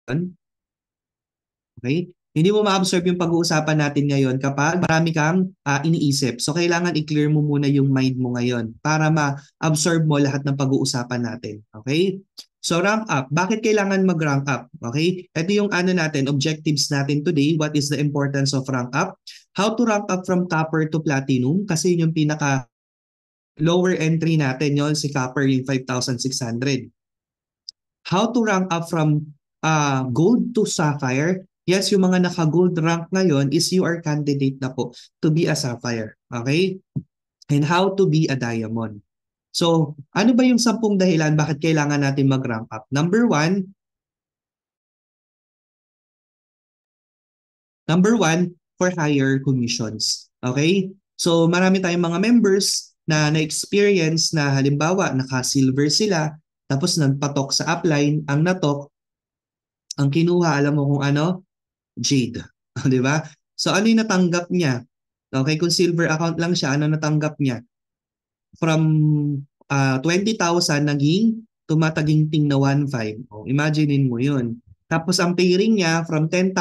Okay? Hindi mo ma-absorb yung pag-uusapan natin ngayon kapag marami kang iniisip. So kailangan i-clear mo muna yung mind mo ngayon para ma-absorb mo lahat ng pag-uusapan natin. Okay? So rank up. Bakit kailangan mag-rank up? Okay? Ito yung ano natin, objectives natin today. What is the importance of rank up? How to rank up from copper to platinum? Kasi yun yung pinaka lower entry natin yon si copper yung 5,600. How to rank up from gold to sapphire? Yes, yung mga naka-gold rank ngayon is you are candidate na po to be a sapphire. Okay? And how to be a diamond. So, ano ba yung 10 dahilan bakit kailangan natin mag-rank up? Number one, for higher commissions. Okay? So, marami tayong mga members na na-experience na halimbawa naka-silver sila tapos nagpatok sa upline, ang natok, ang kinuha, alam mo kung ano? Jade. Di ba? So ano yung natanggap niya? Okay, kung silver account lang siya, ano natanggap niya? From 20,000 naging tumataginting na 1,500. Oh, imaginein mo yun. Tapos ang pairing niya from 10,000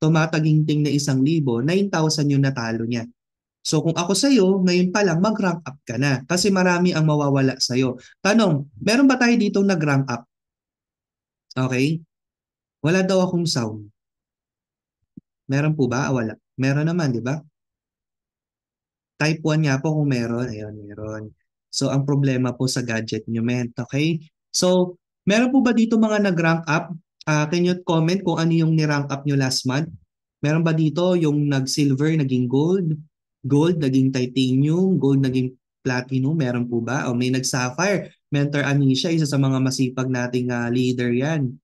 tumataginting na 1,000, 9,000 yung natalo niya. So kung ako sa'yo, ngayon pa lang mag-rank up ka na kasi marami ang mawawala sa'yo. Tanong, meron ba tayo dito nag-rank up? Okay? Wala daw akong sound. Meron po ba? Wala. Meron naman, di ba? Type 1 nga po kung meron. Ayun, meron. So, ang problema po sa gadget nyo, men. Okay? So, meron po ba dito mga nag-rank up? Can you comment kung ano yung ni-rank up nyo last month? Meron ba dito yung nag-silver, naging gold? Gold, naging titanium? Gold, naging platinum? Meron po ba? O may nag-sapphire? Mentor Anisha, isa sa mga masipag nating leader yan.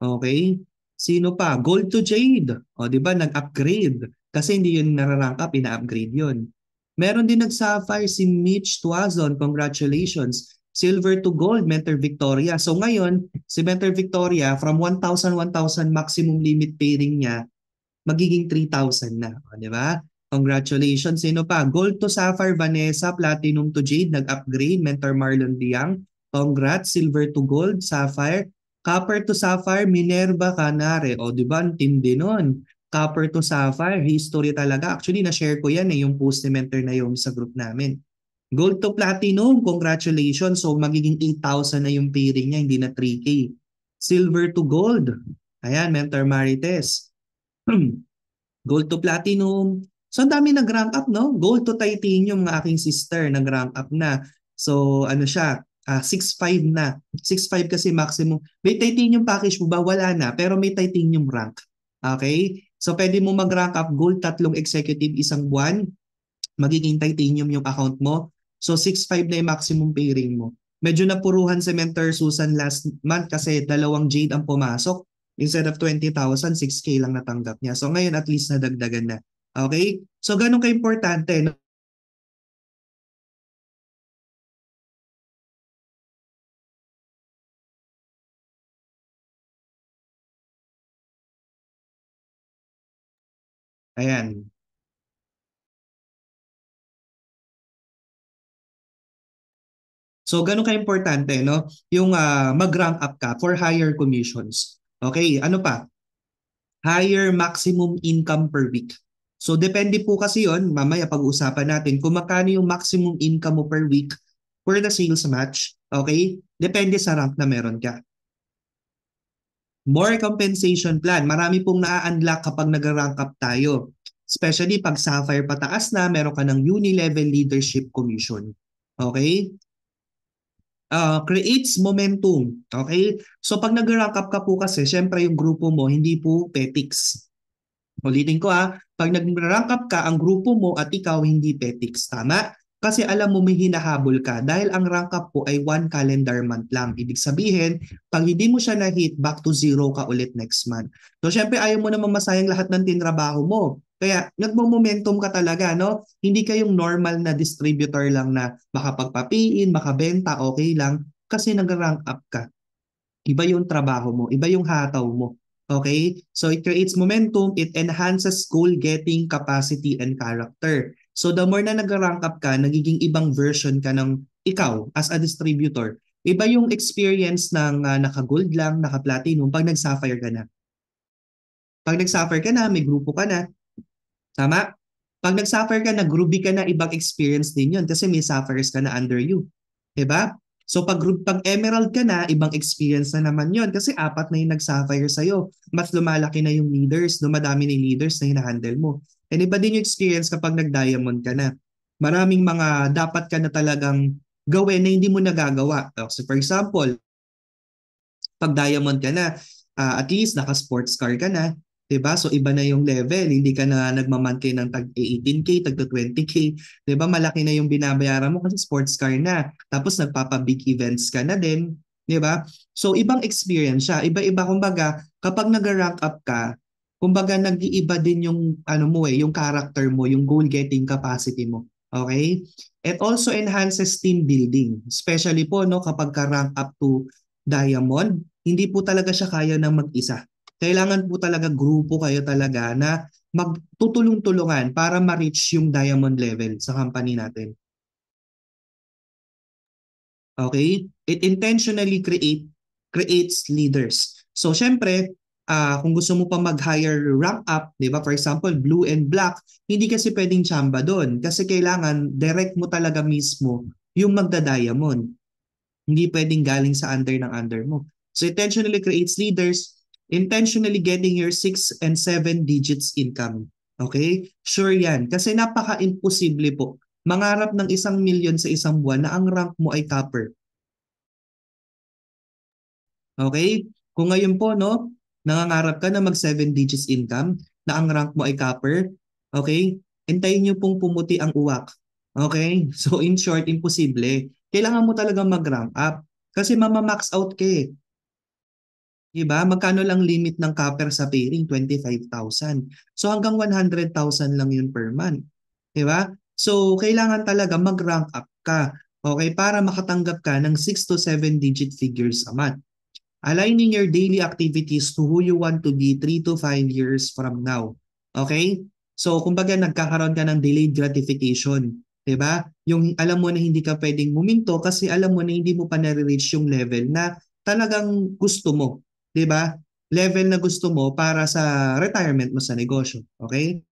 Okay? Sino pa? Gold to Jade. O, di ba? Nag-upgrade. Kasi hindi yun nararank up, ina-upgrade yun. Meron din nag-sapphire si Mitch Tuazon. Congratulations. Silver to gold, Mentor Victoria. So ngayon, si Mentor Victoria, from 1,000, 1,000 maximum limit pairing niya, magiging 3,000 na. O, di ba? Congratulations. Sino pa? Gold to Sapphire, Vanessa. Platinum to Jade, nag-upgrade. Mentor Marlon Diang. Congrats. Silver to Gold, Sapphire. Copper to Sapphire, Minerva Canare. O, di ba? Ang tindi nun. Copper to Sapphire, history talaga. Actually, na-share ko yan yung post ni Mentor na yung sa group namin. Gold to Platinum, congratulations. So, magiging 8,000 na yung pairing niya, hindi na 3K. Silver to Gold. Ayan, Mentor Marites. Gold to platinum. So, ang dami nag-rank up, no? Gold to titanium, ng aking sister, nag-rank up na. So, ano siya, 6,500 na. 6,500 kasi maximum. May titanium package mo ba? Wala na. Pero may titanium rank. Okay? So, pwede mo mag-rank up gold, 3 executive, 1 buwan. Magiging titanium yung account mo. So, 6,500 na yung maximum pairing mo. Medyo napuruhan si Mentor Susan last month kasi 2 jade ang pumasok. Instead of 20,000, 6K lang natanggap niya. So ngayon at least nadagdagan na. Okay? So ganun ka-importante, no? Ayan. So ganun ka-importante, no? Yung mag-rank up ka for higher commissions. Okay, ano pa? Higher maximum income per week. So depende po kasi yon, mamaya pag-uusapan natin kung magkano yung maximum income mo per week for the sales match. Okay? Depende sa rank na meron ka. More compensation plan. Marami pong na-unlock kapag nag-rank up tayo. Especially pag Sapphire pataas na, meron ka ng uni-level leadership commission. Okay? Creates momentum. Okay? So pag nag-rank up ka po kasi, syempre yung grupo mo, hindi po petics. Ulitin ko pag nag-rank up ka, ang grupo mo at ikaw hindi petics. Tama? Kasi alam mo may hinahabol ka dahil ang rank up po ay 1 calendar month lang. Ibig sabihin, pag hindi mo siya na-hit, back to zero ka ulit next month. So syempre ayaw mo naman masayang lahat ng tinrabaho mo. Kaya nagmo-momentum ka talaga, no? Hindi kayong normal na distributor lang na makapagpapiin, makabenta, okay lang. Kasi nag-rank up ka. Iba yung trabaho mo, iba yung hataw mo. Okay? So it creates momentum, it enhances goal-getting capacity and character. So the more na nag-rank up ka, nagiging ibang version ka ng ikaw as a distributor. Iba yung experience ng naka-gold lang, naka-platinum pag nag-sapphire ka na. Pag nag-sapphire ka na, may grupo ka na, tama? Pag nag-sapphire ka, nag-ruby ka na, ibang experience din yun kasi may sapphires ka na under you. Diba? So pag emerald ka na, ibang experience na naman yun kasi apat na yung nag-sapphire sa'yo. Mas lumalaki na yung leaders, dumadami na yung leaders na hinahandle mo. And iba din yung experience kapag nag-diamond ka na. Maraming mga dapat ka na talagang gawin na hindi mo nagagawa. So for example, pag diamond ka na, at least naka-sports car ka na, 'di ba? So iba na yung level, hindi ka na nagmamonthly ng tag 18K, tag 20K, 'di ba? Malaki na yung binabayaran mo kasi sports car na. Tapos nagpapa-big events ka na din, 'di ba? So ibang experience siya. Iba-iba kumbaga, kapag nag-rank up ka, kumbaga nag-iiba din yung ano mo yung character mo, yung goal-getting capacity mo. Okay? It also enhances team building, especially po no kapag ka-rank up to diamond, hindi po talaga siya kaya ng mag-isa. Kailangan po talaga grupo kayo talaga na magtutulong-tulungan para ma-reach yung diamond level sa company natin. Okay? It intentionally creates leaders. So syempre, kung gusto mo pa mag-higher rank up, 'di ba? For example, blue and black, hindi kasi pwedeng chamba doon kasi kailangan direct mo talaga mismo yung magda-diamond. Hindi pwedeng galing sa under ng under mo. So intentionally creates leaders, intentionally getting your 6 and 7 digits income. Okay? Sure yan. Kasi napaka-imposible po mangarap ng 1 million sa isang buwan na ang rank mo ay copper. Okay? Kung ngayon po, no, nangangarap ka na mag 7 digits income, na ang rank mo ay copper, okay? Hintayin niyo pong pumuti ang uwak. Okay? So in short, imposible. Kailangan mo talagang mag-rank up kasi mama-max out ka eh. Diba? Magkano lang limit ng copper sa pairing? 25,000. So hanggang 100,000 lang yun per month. Diba? So kailangan talaga mag-rank up ka. Okay? Para makatanggap ka ng 6 to 7 digit figures a month. Aligning your daily activities to who you want to be 3 to 5 years from now. Okay? So, kumbaga nagkakaroon ka ng delayed gratification. 'Di ba? Yung alam mo na hindi ka pwedeng huminto kasi alam mo na hindi mo pa na-reach yung level na talagang gusto mo. 'Di ba? Level na gusto mo para sa retirement mo sa negosyo. Okay?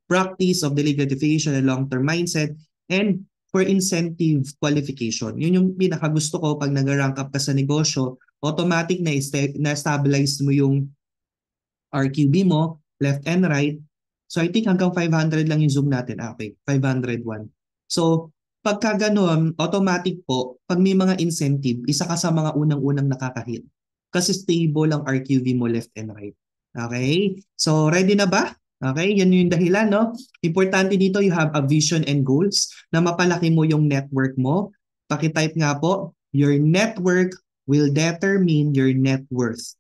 Practice of delayed gratification and long-term mindset, and for incentive qualification. Yun yung pinakagusto ko pag nag-rank up ka sa negosyo, automatic na-stabilize mo yung RQB mo, left and right. So I think hanggang 500 lang yung zoom natin. Okay, 501. So pagka ganun, automatic po, pag may mga incentive, isa ka sa mga unang-unang nakakahit. Kasi stable ang RQV mo left and right. Okay? So ready na ba? Okay, yan yung dahilan, no? Importante dito, you have a vision and goals na mapalaki mo yung network mo. Pakitype nga po, your network will determine your net worth.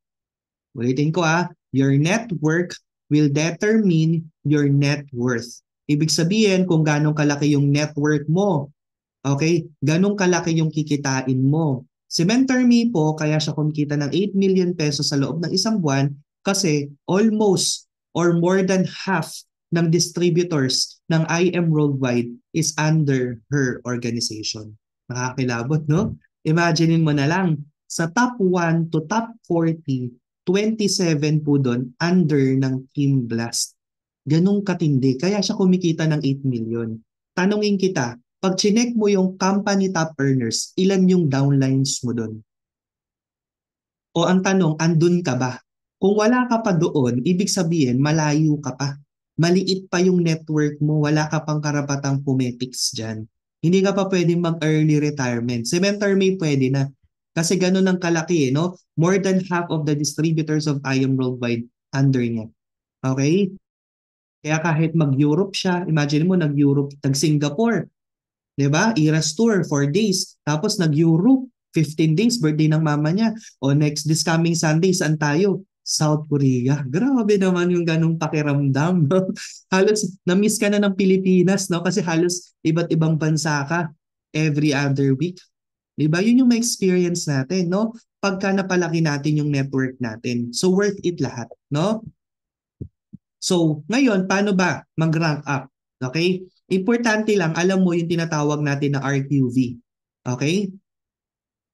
Ulitin ko your network will determine your net worth. Ibig sabihin kung ganong kalaki yung network mo, okay, ganong kalaki yung kikitain mo. Si Mentor Me po, kaya siya kumikita ng 8 million pesos sa loob ng isang buwan kasi almost or more than half ng distributors ng IM Worldwide is under her organization. Nakakilabot, no? Imaginein mo na lang, sa top 1 to top 40, 27 po doon under ng Team Blast. Ganong katindi. Kaya siya kumikita ng 8 million. Tanungin kita, pag chinek mo yung company top earners, ilan yung downlines mo doon? O ang tanong, andun ka ba? Kung wala ka pa doon, ibig sabihin malayo ka pa. Maliit pa yung network mo, wala ka pang karapatang pumetics dyan. Hindi ka pa pwedeng mag-early retirement. Si Mentor May pwede na. Kasi ganun ang kalaki no? More than half of the distributors of IM Worldwide under niya. Okay? Kaya kahit mag-Europe siya, imagine mo nag-Europe, nag-Singapore, 'di ba? Eras tour, 4 days. Tapos nag-Europe, 15 days, birthday ng mama niya. O next, this coming Sunday, saan tayo? South Korea. Grabe naman yung ganong pakiramdam. No? Halos na-miss ka na ng Pilipinas, no? Kasi halos iba't ibang bansa ka every other week. 'Di ba? Yun yung ma-experience natin, no? Pagka napalaki natin yung network natin. So worth it lahat, no? So, ngayon, paano ba mag-rank up? Okay? Importante lang, alam mo yung tinatawag natin na RQV. Okay?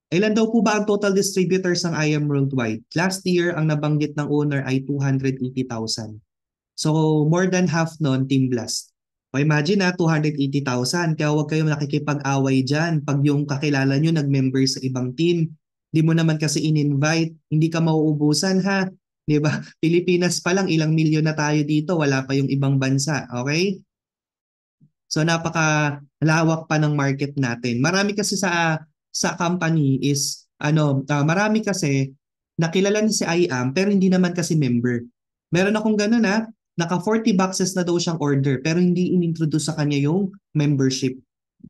Ilan daw po ba ang total distributors ng IM Worldwide? Last year, ang nabanggit ng owner ay 280,000. So, more than half nun, Team Blast. O imagine na, 280,000. Kaya huwag kayong nakikipag-away dyan. Pag yung kakilala nyo nag-member sa ibang team, di mo naman kasi in-invite, hindi ka mauubusan ha. Di ba? Pilipinas pa lang, ilang milyon na tayo dito, wala pa yung ibang bansa. Okay? So napakalawak pa ng market natin. Marami kasi sa company is marami kasi nakilala ni si IAM pero hindi naman kasi member. Meron akong ganun naka 40 boxes na daw siyang order pero hindi inintroduce sa kanya yung membership.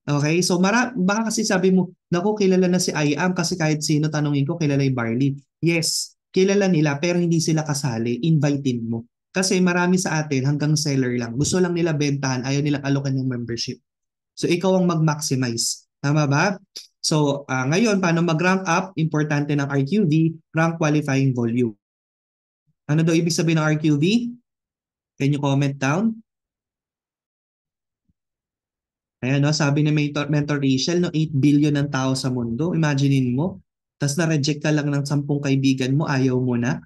Okay? So baka kasi sabi mo, naku kilala na si IAM kasi kahit sino tanungin ko kilala yung Barley. Yes, kilala nila pero hindi sila kasali. Invitein mo. Kasi marami sa atin hanggang seller lang. Gusto lang nila bentahan, ayaw nilang alokan ng membership. So ikaw ang mag-maximize. Tama ba? So ngayon, paano mag-rank up? Importante ng RQV, rank qualifying volume. Ano daw ibig sabihin ng RQV? Can you comment down? Ayan, no, sabi ni Mentor Rachel, no, 8 billion ng tao sa mundo. Imaginein mo. Tapos na-reject ka lang ng 10 kaibigan mo, ayaw mo na.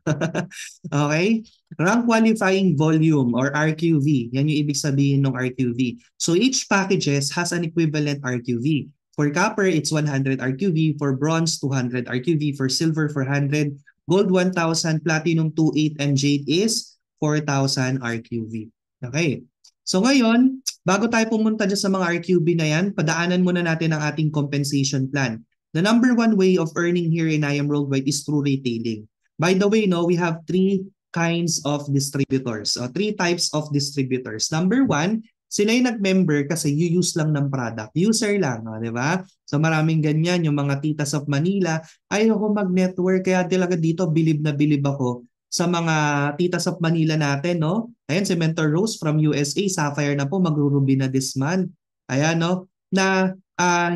Okay? Rank qualifying volume or RQV. Yan yung ibig sabihin ng RQV. So each packages has an equivalent RQV. For copper, it's 100 RQV. For bronze, 200 RQV. For silver, 400. Gold, 1,000. Platinum, 2,800. And jade is 4,000 RQV. Okay. So ngayon, bago tayo pumunta dyan sa mga RQB na yan, padaanan muna natin ang ating compensation plan. The number one way of earning here in IM Worldwide is through retailing. By the way, no, we have three kinds of distributors, or three types of distributors. Number one, sila yung nag-member kasi you use lang ng product. User lang, di ba? So maraming ganyan, yung mga titas of Manila, ayaw ko mag-network, kaya talaga dito bilib na bilib ako sa mga titas of Manila natin, no? Ayan, si Mentor Rose from USA, Sapphire na po, magruruby na this month. Ayan, no? Na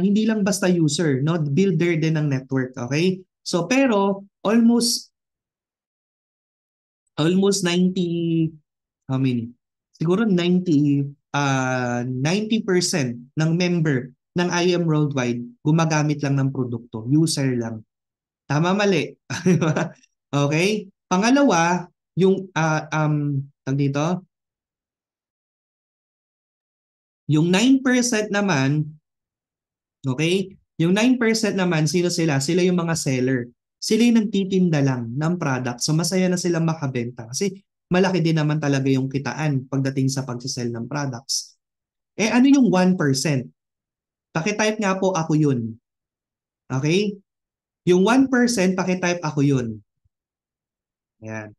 hindi lang basta user, no? Builder din ng network, okay? So, pero almost 90, how many? Siguro 90% ng member ng IM Worldwide gumagamit lang ng produkto, user lang. Tama, mali. Okay? Pangalawa, yung tag dito, yung 9% naman, okay? Yung 9% naman, sino sila? Sila yung mga seller. Sila yung nagtitinda lang ng product. So masaya na silang makabenta kasi malaki din naman talaga yung kitaan pagdating sa pagsisell ng products. Eh ano yung 1%? Pakitype nga po ako yun. Okay? Yung 1%, pakitype ako yun. Ayan.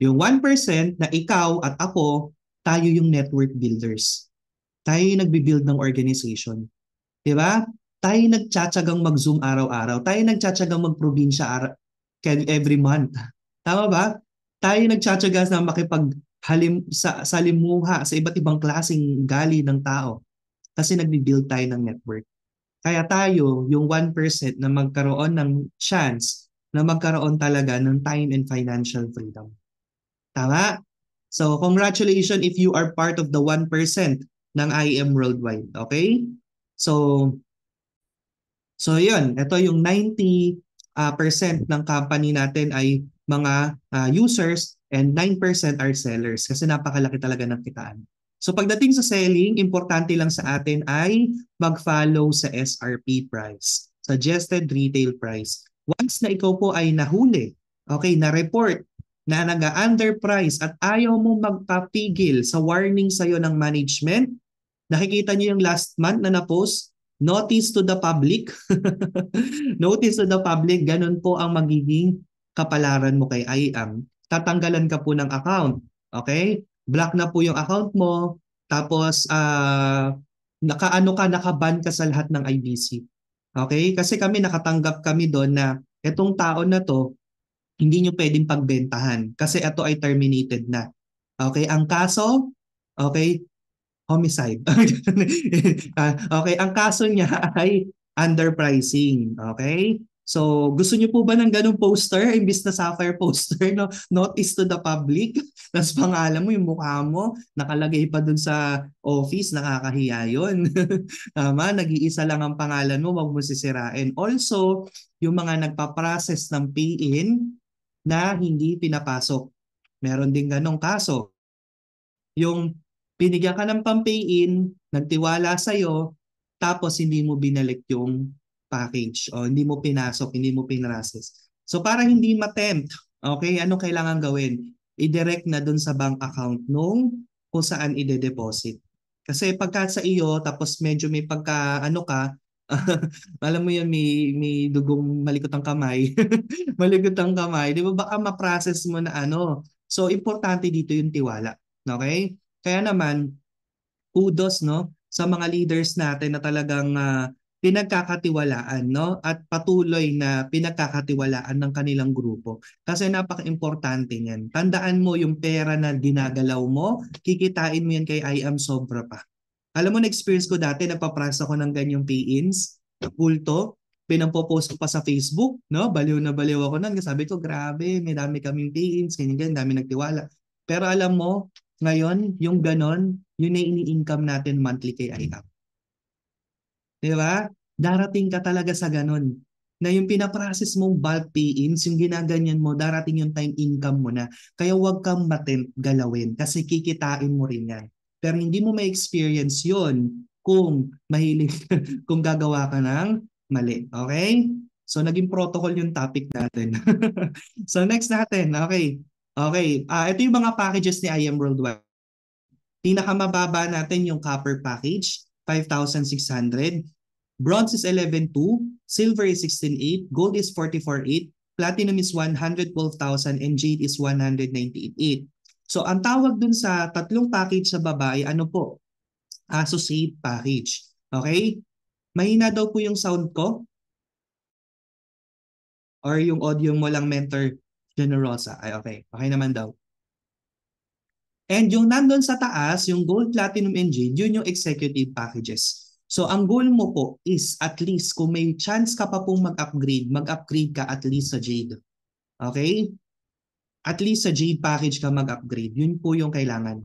Yung 1% na ikaw at ako, tayo yung network builders. Tayo yung nagbi-build ng organization. Di ba? Tayo yung nagtsatsagang mag-Zoom araw-araw. Tayo yung nagtsatsagang mag-probinsya every month. Tama ba? Tayo yung nagtsatsaga na salimuha sa iba't ibang klaseng gali ng tao. Kasi nagbi-build tayo ng network. Kaya tayo, yung 1% na magkaroon ng chance na magkaroon talaga ng time and financial freedom. Tama? So, congratulations if you are part of the 1% ng IM Worldwide. Okay? So, yun. Ito yung 90% ng company natin ay mga users and 9% are sellers kasi napakalaki talaga ng kitaan. So pagdating sa selling, importante lang sa atin ay mag-follow sa SRP price, suggested retail price. Once na ikaw po ay nahuli, okay, na-report na nag-underprice at ayaw mo magpapigil sa warning sa'yo ng management, nakikita niyo yung last month na na-post, notice to the public. Notice to the public, ganun po ang magiging kapalaran mo kay IAM. Tatanggalan ka po ng account. Okay? Block na po yung account mo. Tapos, nakaban ka sa lahat ng IBC. Okay? Kasi nakatanggap kami doon na itong tao na to, hindi nyo pwedeng pagbentahan kasi ito ay terminated na. Okay? Ang kaso, okay, homicide. Okay, ang kaso niya ay underpricing. Okay? So, gusto niyo po ba ng ganung poster imbis na sapphire poster, no? Notice to the public. Tapos pangalan mo, yung mukha mo, nakalagay pa dun sa office, nakakahiya yun. Tama, nag-iisa lang ang pangalan mo, wag mo sisirain. Also, yung mga nagpa-process ng pay-in na hindi pinapasok. Meron din ganong kaso. Yung binigyan ka ng pam-pay-in, nagtiwala sa'yo, tapos hindi mo binalik yung package o hindi mo pinasok, hindi mo pinrases. So para hindi ma-tempt, okay, anong kailangan gawin? I-direct na dun sa bank account nung kung saan ide-deposit. Kasi pagka sa iyo, tapos medyo may pagka ano ka, alam mo yun, may dugong malikot ang kamay. Malikot ang kamay. Di ba baka ma-process mo na ano. So importante dito yung tiwala. Okay? Kaya naman, kudos no sa mga leaders natin na talagang pinagkakatiwalaan no at patuloy na pinagkakatiwalaan ng kanilang grupo. Kasi napaka-importante niyan. Tandaan mo yung pera na dinagalaw mo, kikitain mo yan kay I am sobra pa. Alam mo na-experience ko dati nagpaprasa ko ng ganyang pay-ins, kulto, pinampopost ko pa sa Facebook, no? Baliw na baliw ako nun. Sabi ko, grabe, may dami kaming pay-ins, ganyan, dami nagtiwala. Pero alam mo, ngayon, yung ganon, yun na ini-income natin monthly kay IAP. Di ba? Darating ka talaga sa ganon. Na yung pinaprocess mong bulk pay-ins, yung ginaganyan mo, darating yung time income mo na. Kaya huwag kang matempt galawin kasi kikitain mo rin yan. Pero hindi mo ma-experience yun kung mahilig, kung gagawa ka ng mali. Okay? So naging protocol yung topic natin. So next natin, okay. Okay, ito yung mga packages ni IM Worldwide. Pinakamababa natin yung copper package, 5,600. Bronze is 11,200, silver is 16,800, gold is 44,800, platinum is 112,000, and jade is 198,800. So ang tawag dun sa tatlong package sa baba ay ano po? Associate package. Okay? Mahina daw po yung sound ko or yung audio mo lang, Mentor Generosa. Ay okay, okay naman daw. And yung nandun sa taas, yung gold, platinum, and jade, yun yung executive packages. So ang goal mo po is at least kung may chance ka pa pong mag-upgrade ka at least sa jade. Okay? At least sa jade package ka mag-upgrade. Yun po yung kailangan.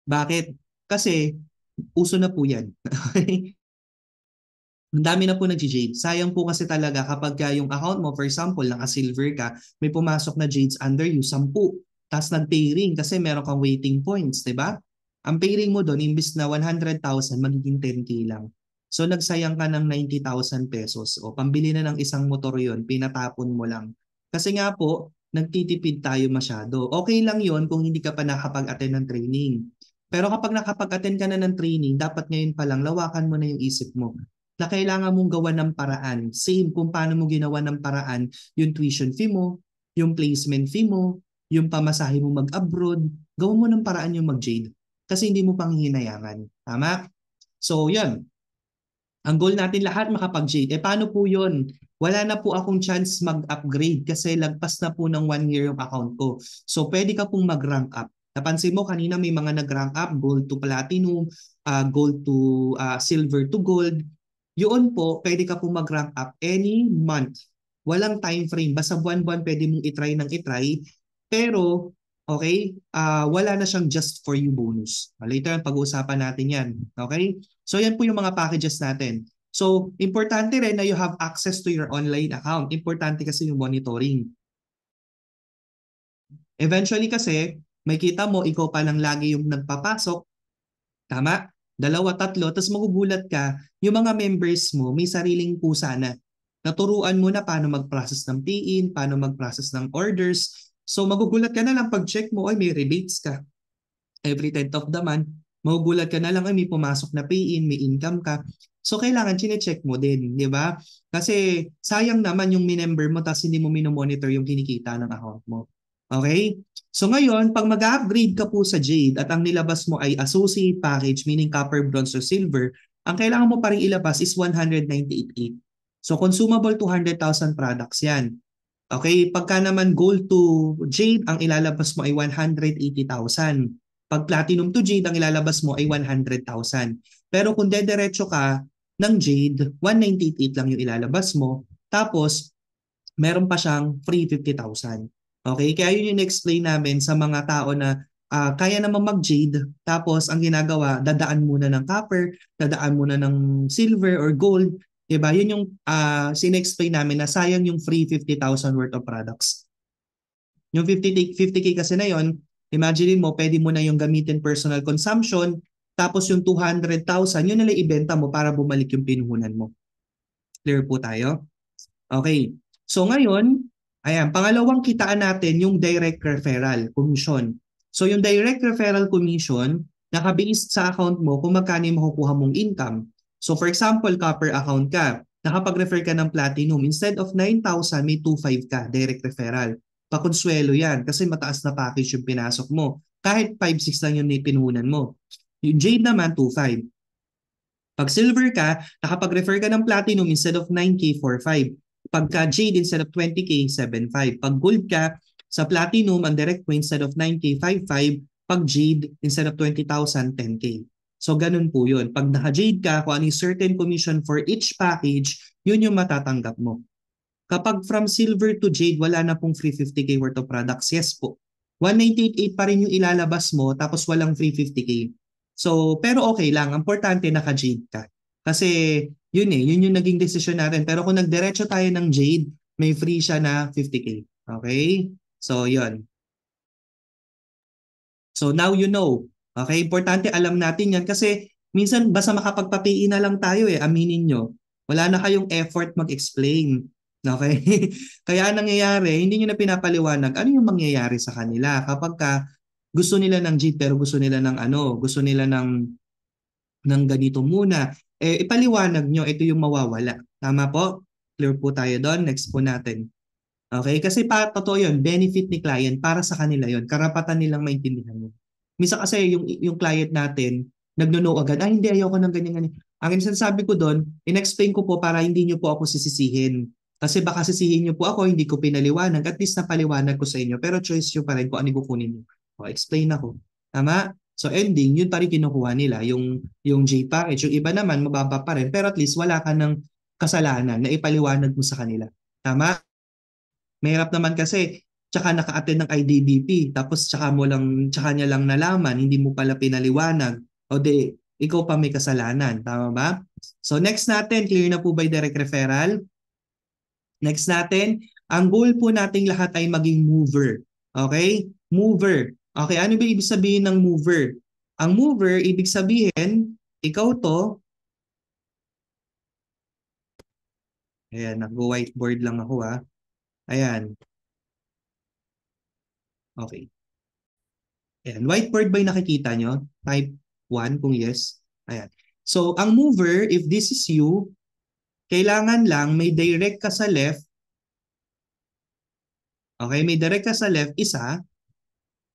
Bakit? Kasi uso na po yan. Ang dami na po nag-jade. Sayang po kasi talaga kapag yung account mo, for example, naka-silver ka, may pumasok na jades under you, 10. Tapos nag-pay kasi meron kang waiting points, di ba? Ang pay mo doon, imbis na 100,000, magiging 10K lang. So nagsayang ka ng 90,000 pesos. O pambili na ng isang motor yon, pinatapon mo lang. Kasi nga po, nagtitipid tayo masyado. Okay lang yon kung hindi ka pa nakapag-attend ng training. Pero kapag nakapag-attend ka na ng training, dapat ngayon pa lang lawakan mo na yung isip mo na kailangan mong gawa ng paraan. Same kung paano mo ginawa ng paraan yung tuition fee mo, yung placement fee mo, yung pamasahe mo mag-abroad, gawin mo ng paraan yung mag-jade. Kasi hindi mo pang hinayangan. Tama? So, yan. Ang goal natin lahat makapag-jade. Paano po yun? Wala na po akong chance mag-upgrade kasi lagpas na po ng 1 year yung account ko. So, pwede ka pong mag-rank up. Napansin mo kanina may mga nag-rank up, gold to platinum, gold to silver to gold. Yun po, pwede ka po mag-rank up any month. Walang time frame. Basta buwan-buwan pwede mong itry ng itry. Pero, okay, wala na siyang just for you bonus. Later, pag-uusapan natin yan. Okay? So, yan po yung mga packages natin. So, importante rin na you have access to your online account. Importante kasi yung monitoring. Eventually kasi, may kita mo, ikaw pa lang lagi yung nagpapasok. Tama? 2, 3, tapos magugulat ka, yung mga members mo may sariling pusa na. Naturuan mo na paano mag-process ng pay-in, paano mag-process ng orders. So magugulat ka na lang pag check mo, ay may rebates ka. Every 10th of the month, magugulat ka na lang, ay may pumasok na pay-in, may income ka. So kailangan chine-check mo din, di ba? Kasi sayang naman yung minember mo tapos hindi mo minomonitor yung kinikita ng account mo. Okay? So ngayon, pag mag-upgrade ka po sa Jade at ang nilabas mo ay associate package, meaning copper, bronze, or silver, ang kailangan mo pa rin ilabas is 198,800. So consumable 200,000 products yan. Okay, pagka naman gold to Jade, ang ilalabas mo ay 180,000. Pag platinum to Jade, ang ilalabas mo ay 100,000. Pero kung dediretso ka, ng jade, 198 lang yung ilalabas mo. Tapos, meron pa siyang free 50,000. Okay? Kaya yun yung explain namin sa mga tao na kaya naman mag-jade, tapos ang ginagawa, dadaan muna ng copper, dadaan muna ng silver or gold. Diba? Yun yung sine-explain namin na sayang yung free 50,000 worth of products. Yung 50K kasi na yon, imagine mo, pwede mo na yung gamitin personal consumption, tapos yung 200,000, yun nila ibenta mo para bumalik yung pinuhunan mo. Clear po tayo? Okay. So ngayon, ayan, pangalawang kitaan natin yung direct referral commission. So yung direct referral commission, naka-based sa account mo kung magkano yung makukuha mong income. So for example, copper account ka, nakapag-refer ka ng platinum, instead of 9,000, may 2,500 ka, direct referral. Pakonsuelo yan kasi mataas na package yung pinasok mo. Kahit 5,600 lang yung pinuhunan mo. Yung Jade naman, 2,500. Pag silver ka, nakapag-refer ka ng platinum instead of 9K, 4,500. Pagka jade instead of 20K, 7,500. Pag gold ka, sa platinum, ang direct mo instead of 9K, 5,500. Pag jade, instead of 20,000, 10K. So ganun po yun. Pag naka-jade ka, kung ano yung certain commission for each package, yun yung matatanggap mo. Kapag from silver to jade, wala na pong free 50K worth of products. Yes po. 198.8 pa rin yung ilalabas mo tapos walang free 50K. So, pero okay lang. Importante naka-jade ka. Kasi yun yung naging desisyon natin. Pero kung nagdiretso tayo ng jade, may free siya na 50K. Okay? So, yun. So, now you know. Okay? Importante alam natin yan kasi minsan basta makapagpa-PE na lang tayo aminin nyo. Wala na kayong effort mag-explain. Okay? Kaya ang nangyayari, hindi nyo na pinapaliwanag ano yung mangyayari sa kanila kapag gusto nila ng jade pero gusto nila ng gusto nila ng ganito muna. Ipaliwanag nyo, ito yung mawawala. Tama po? Clear po tayo doon. Next po natin. Okay? Kasi totoo yun, benefit ni client para sa kanila yun. Karapatan nilang maintindihan yun. Minsan kasi yung client natin, nagno-no agad, hindi, ayoko ng ganyan-ganyan. Ang sinasabi ko doon, in-explain ko po para hindi nyo po ako sisisihin. Kasi baka sisihin nyo po ako, hindi ko pinaliwanag. At least napaliwanag ko sa inyo. Pero choice nyo pa rin kung ano kukunin nyo. O, explain ako. Tama? So ending, yun pa rin kinukuha nila, yung J package. Yung iba naman, mababa pa rin. Pero at least wala ka ng kasalanan na ipaliwanag mo sa kanila. Tama? Mahirap naman kasi tsaka naka-attend ng IDBP tapos tsaka niya lang nalaman, hindi mo pala pinaliwanag. O di, ikaw pa may kasalanan. Tama ba? So next natin, clear na po ba yung direct referral? Next natin, ang goal po nating lahat ay maging mover. Okay? Mover. Okay, ano ba ibig sabihin ng mover? Ang mover, ibig sabihin, ikaw to, ayan, nag-whiteboard lang ako Ayan, okay. Ayan, whiteboard ba yung nakikita nyo? Type 1 kung yes. Ayan. So, ang mover, if this is you, kailangan lang may direct ka sa left. Okay, may direct ka sa left, isa.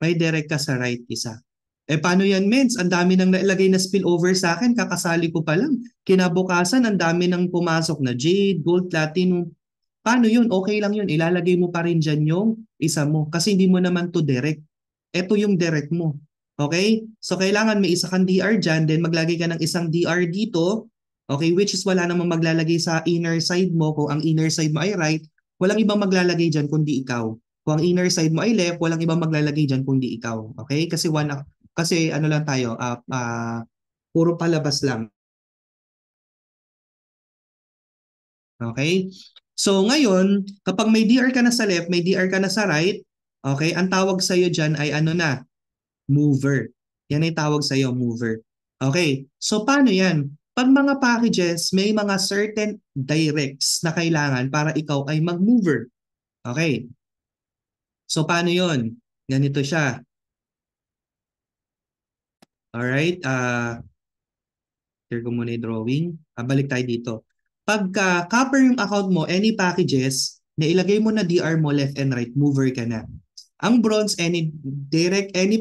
May direct ka sa right, isa. Paano yan, mens? Ang dami nang nailagay na spillover sa akin, kakasali ko pa lang. Kinabukasan, ang dami nang pumasok na jade, gold, platinum. Paano yun? Okay lang yun. Ilalagay mo pa rin dyan yung isa mo. Kasi hindi mo naman to direct. Ito yung direct mo. Okay? So kailangan may isa kang DR dyan, then maglagay ka ng isang DR dito. Okay? Which is wala namang maglalagay sa inner side mo. Kung ang inner side mo ay right, walang ibang maglalagay dyan kundi ikaw. Kung ang inner side mo ay left, walang ibang maglalagay dyan kundi ikaw. Okay? Kasi ano lang tayo, puro palabas lang. Okay? So ngayon, kapag may DR ka na sa left, may DR ka na sa right, okay, ang tawag sa iyo diyan ay ano na, mover. Yan ay tawag sa iyo, mover. Okay. So paano 'yan? Pag mga packages, may mga certain directs na kailangan para ikaw ay mag-mover. Okay. So paano 'yon? Ganito siya. All right? Share ko muna yung drawing. Balik tayo dito. Pagka copper yung account mo, any packages, na ilagay mo na DR mo left and right, mover ka na. Ang bronze, any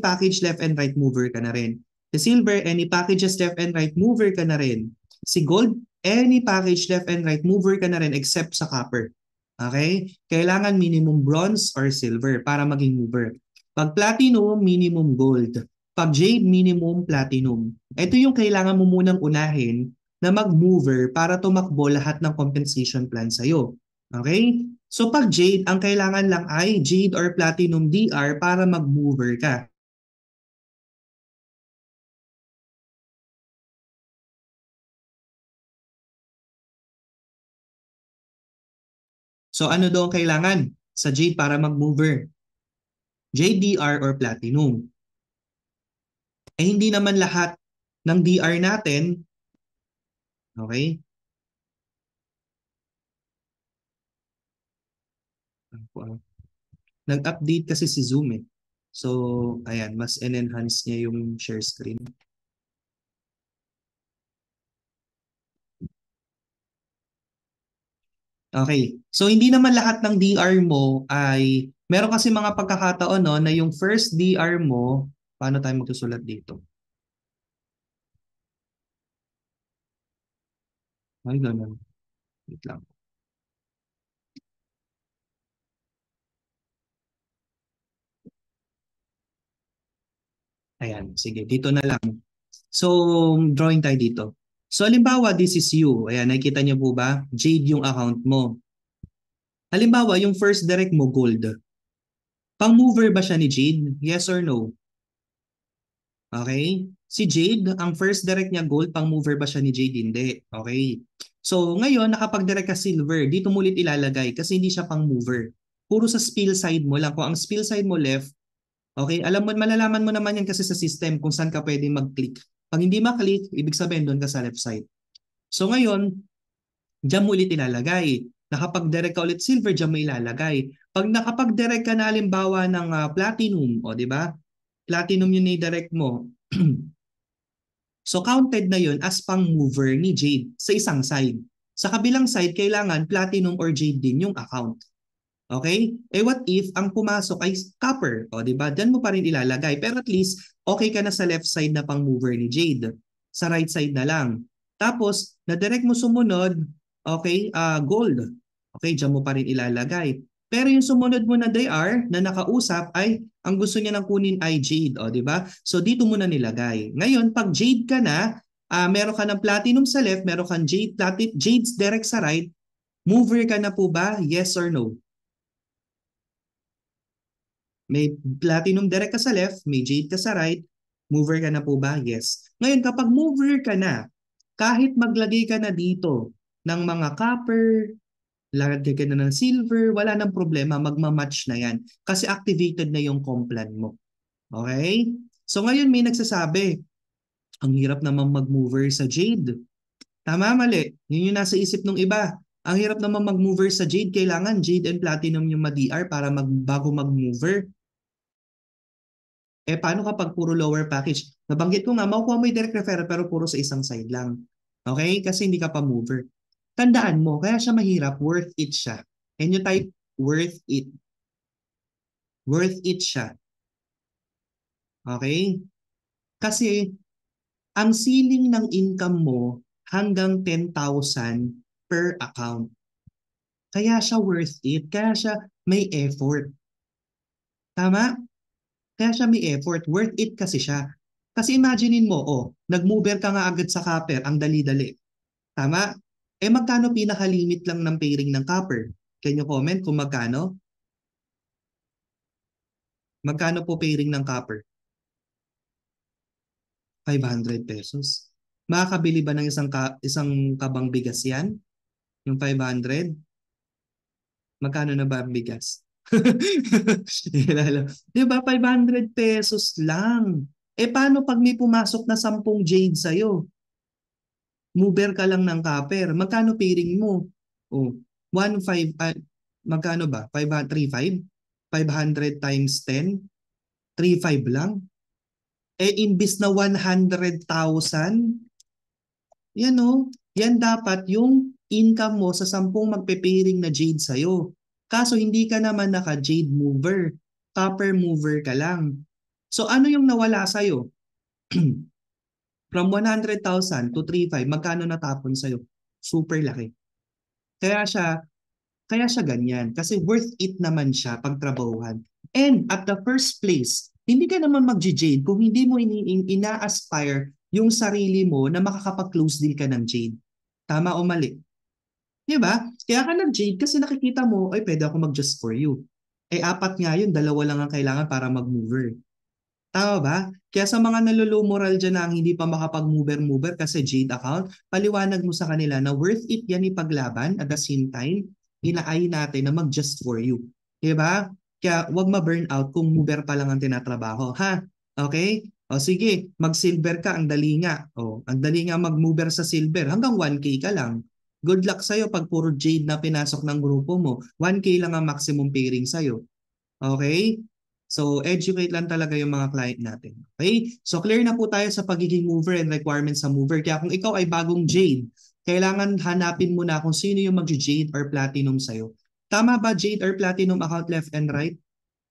package left and right, mover ka na rin. Si silver, any packages left and right, mover ka na rin. Si gold, any package left and right, mover ka na rin except sa copper. Okay? Kailangan minimum bronze or silver para maging mover. Pag platinum, minimum gold. Pag jade, minimum platinum. Ito yung kailangan mo munang unahin na mag-mover para tumakbo lahat ng compensation plan sa'yo. Okay? So pag Jade, ang kailangan lang ay Jade or Platinum DR para mag-mover ka. So ano daw ang kailangan sa Jade para mag-mover? Jade DR or Platinum. Eh hindi naman lahat ng DR natin, okay? Nag-update kasi si Zoom eh. So, ayan, mas enhance niya yung share screen. Okay. So, hindi naman lahat ng DR mo ay, meron kasi mga pagkakataon no, na yung first DR mo, paano tayo magsusulat dito? Ay, ganun. Wait lang. Ayan, sige, dito na lang. So, drawing tayo dito. So, halimbawa, this is you. Ayan, nakikita niyo po ba? Jade yung account mo. Halimbawa, yung first direct mo, gold. Pang-mover ba siya ni Jade? Yes or no? Okay? Si Jade, ang first direct niya gold, pang-mover ba siya ni Jade? Hindi. Okay? So, ngayon, nakapag-direct ka silver, dito mo ulit ilalagay kasi hindi siya pang-mover. Puro sa spill side mo lang. Kung ang spill side mo left, okay, alam mo, malalaman mo naman yan kasi sa system kung saan ka pwede mag-click. Pag hindi ma-click, ibig sabihin doon ka sa left side. So ngayon, diyan mo ulit ilalagay. Nakapag-direct ka ulit silver, diyan mo ilalagay. Pag nakapag-direct ka na halimbawa ng platinum, o di ba? Platinum yung ni-direct mo. So counted na yun as pang mover ni Jade sa isang side. Sa kabilang side, kailangan platinum or Jade din yung account. Okay? Eh what if ang pumasok ay copper? O di ba? Diyan mo pa rin ilalagay. Pero at least, okay ka na sa left side na pang mover ni Jade. Sa right side na lang. Tapos, na-direct mo sumunod, okay, gold. Okay, diyan mo pa rin ilalagay. Pero yung sumunod mo na DR na nakausap ay ang gusto niya nang kunin ay Jade, o di ba? So dito mo na nilagay. Ngayon, pag Jade ka na, meron ka ng platinum sa left, meron kang Jade's direct sa right, mover ka na po ba? Yes or no? May platinum direct ka sa left, may jade ka sa right, mover ka na po ba? Yes. Ngayon, kapag mover ka na, kahit maglagay ka na dito ng mga copper, lagay ka na ng silver, wala nang problema, magmamatch na yan. Kasi activated na yung complan mo. Okay? So ngayon may nagsasabi, ang hirap naman mag-mover sa jade. Tama, mali. Yun yung nasa isip ng iba. Ang hirap naman mag-mover sa jade, kailangan jade and platinum yung ma-DR para bago mag-mover. Eh paano kapag puro lower package? Nabanggit ko nga, makukuha mo yung direct referral pero puro sa isang side lang. Okay? Kasi hindi ka pa mover. Tandaan mo, kaya siya mahirap, worth it siya. Can you type worth it? Worth it siya. Okay? Kasi ang ceiling ng income mo hanggang 10,000 per account. Kaya siya worth it. Kaya siya may effort. Tama? Kaya siya may effort. Worth it kasi siya. Kasi imaginein mo, oh, nag-mover ka nga agad sa copper, ang dali-dali. Tama? Eh magkano pinaka-limit lang ng pairing ng copper? Can you comment kung magkano? Magkano po pairing ng copper? 500 pesos. Makakabili ba ng isang kabang bigas yan? Yung 500? Magkano na ba ang bigas? Di ba 500 pesos lang? Eh paano pag may pumasok na 10 jade sa'yo? Mover ka lang ng copper. Magkano pairing mo? Oh, 1.5, magkano ba? 500, 3.5? 500 times 10? 3.5 lang? Eh, imbis na 100,000, yan o, yan dapat yung income mo sa 10 magpe-pairing na jade sa'yo. Kaso hindi ka naman naka-jade mover. Copper mover ka lang. So ano yung nawala sa'yo? From 100,000 to 3.5, magkano natapon sa'yo? Super laki. Kaya siya, kaya siya ganyan. Kasi worth it naman siya pagtrabahuhan. And at the first place, hindi ka naman mag-jade kung hindi mo ina-aspire yung sarili mo na makakapag-close deal ka ng Jade. Tama o mali? Di ba? Kaya ka nag-Jade kasi nakikita mo, ay pwede ako mag-just for you. Eh apat nga yun, dalawa lang ang kailangan para mag-mover. Tama ba? Kaya sa mga nalolow moral dyan na ang hindi pa makapag-mover-mover kasi Jade account, paliwanag mo sa kanila na worth it yan ipaglaban at the same time, inaayin natin na mag-just for you. Diba? Kaya wag ma-burn out kung mover pa lang ang tinatrabaho. Ha? Okay? O sige, mag-silver ka, ang dali nga. O, ang dali nga mag-mover sa silver. Hanggang 1K ka lang. Good luck sa'yo pag puro Jade na pinasok ng grupo mo. 1K lang ang maximum pairing sa'yo. Okay? So, educate lang talaga yung mga client natin. Okay? So, clear na po tayo sa pagiging mover and requirements sa mover. Kaya kung ikaw ay bagong Jade, kailangan hanapin mo na kung sino yung mag-Jade or Platinum sa'yo. Tama ba Jade or Platinum account left and right?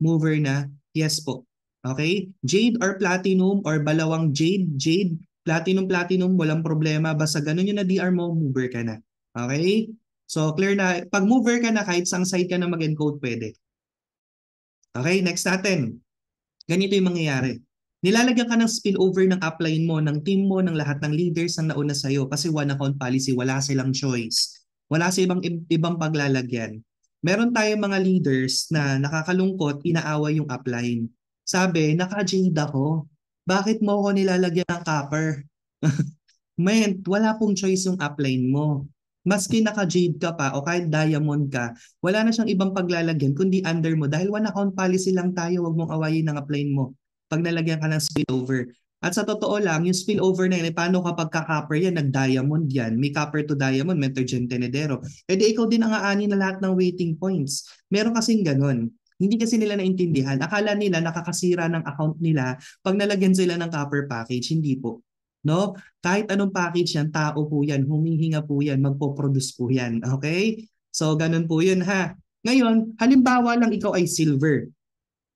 Mover na? Yes po. Okay? Jade or Platinum or balawang Jade, Jade, Platinum, Platinum, walang problema. Basta ganun yung na-DR mo, mover ka na. Okay? So, clear na. Pag mover ka na, kahit sang site ka na mag-encode, pwede. Okay, next natin. Ganito yung mangyayari. Nilalagyan ka ng spillover ng upline mo, ng team mo, ng lahat ng leaders na nauna sa'yo kasi one account policy, wala silang choice. Wala sa ibang paglalagyan. Meron tayong mga leaders na nakakalungkot, inaaway yung upline. Sabi, naka-jade ako. Bakit mo ako nilalagyan ng copper? Man, wala pong choice yung upline mo. Maski naka-jade ka pa o kahit diamond ka, wala na siyang ibang paglalagyan kundi under mo. Dahil one account policy lang tayo, wag mong awayin ng upline mo pag nalagyan ka ng spillover. At sa totoo lang, yung spillover na yun, paano kapag ka-copper yan, nag-diamond yan, may copper to diamond, mentor Gen Tenedero. E di ikaw din ang aani na lahat ng waiting points. Meron kasing ganun. Hindi kasi nila naintindihan. Akala nila nakakasira ng account nila pag nalagyan sila ng copper package. Hindi po. No? Kahit anong package yan, tao po yan, humihinga po yan, magpo-produce po yan. Okay? So, ganun po yun ha. Ngayon, halimbawa lang ikaw ay silver.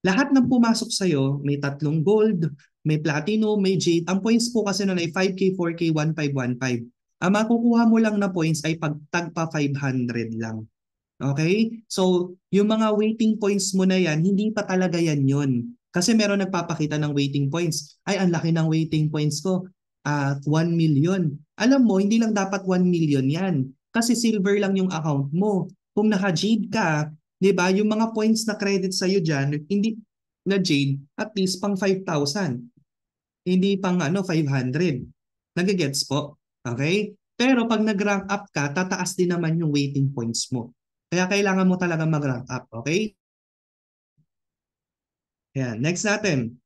Lahat ng pumasok sa'yo, may 3 gold, may platinum, may jade. Ang points po kasi nun ay 5K, 4K, 1.5, 1.5. Ang makukuha mo lang na points ay pagtagpa 500 lang. Okay? So, yung mga waiting points mo na yan, hindi pa talaga yan yun. Kasi meron nagpapakita ng waiting points. Ay, ang laki ng waiting points ko. 1 million. Alam mo, hindi lang dapat 1 million yan. Kasi silver lang yung account mo. Kung naka-jade ka, di ba, yung mga points na credit sa'yo dyan, hindi na jade, at least pang 5,000. Hindi pang 500. Nagigets po? Okay? Pero pag nag-rank up ka, tataas din naman yung waiting points mo. Kaya kailangan mo talaga mag-rank up. Okay? Yan. Next natin.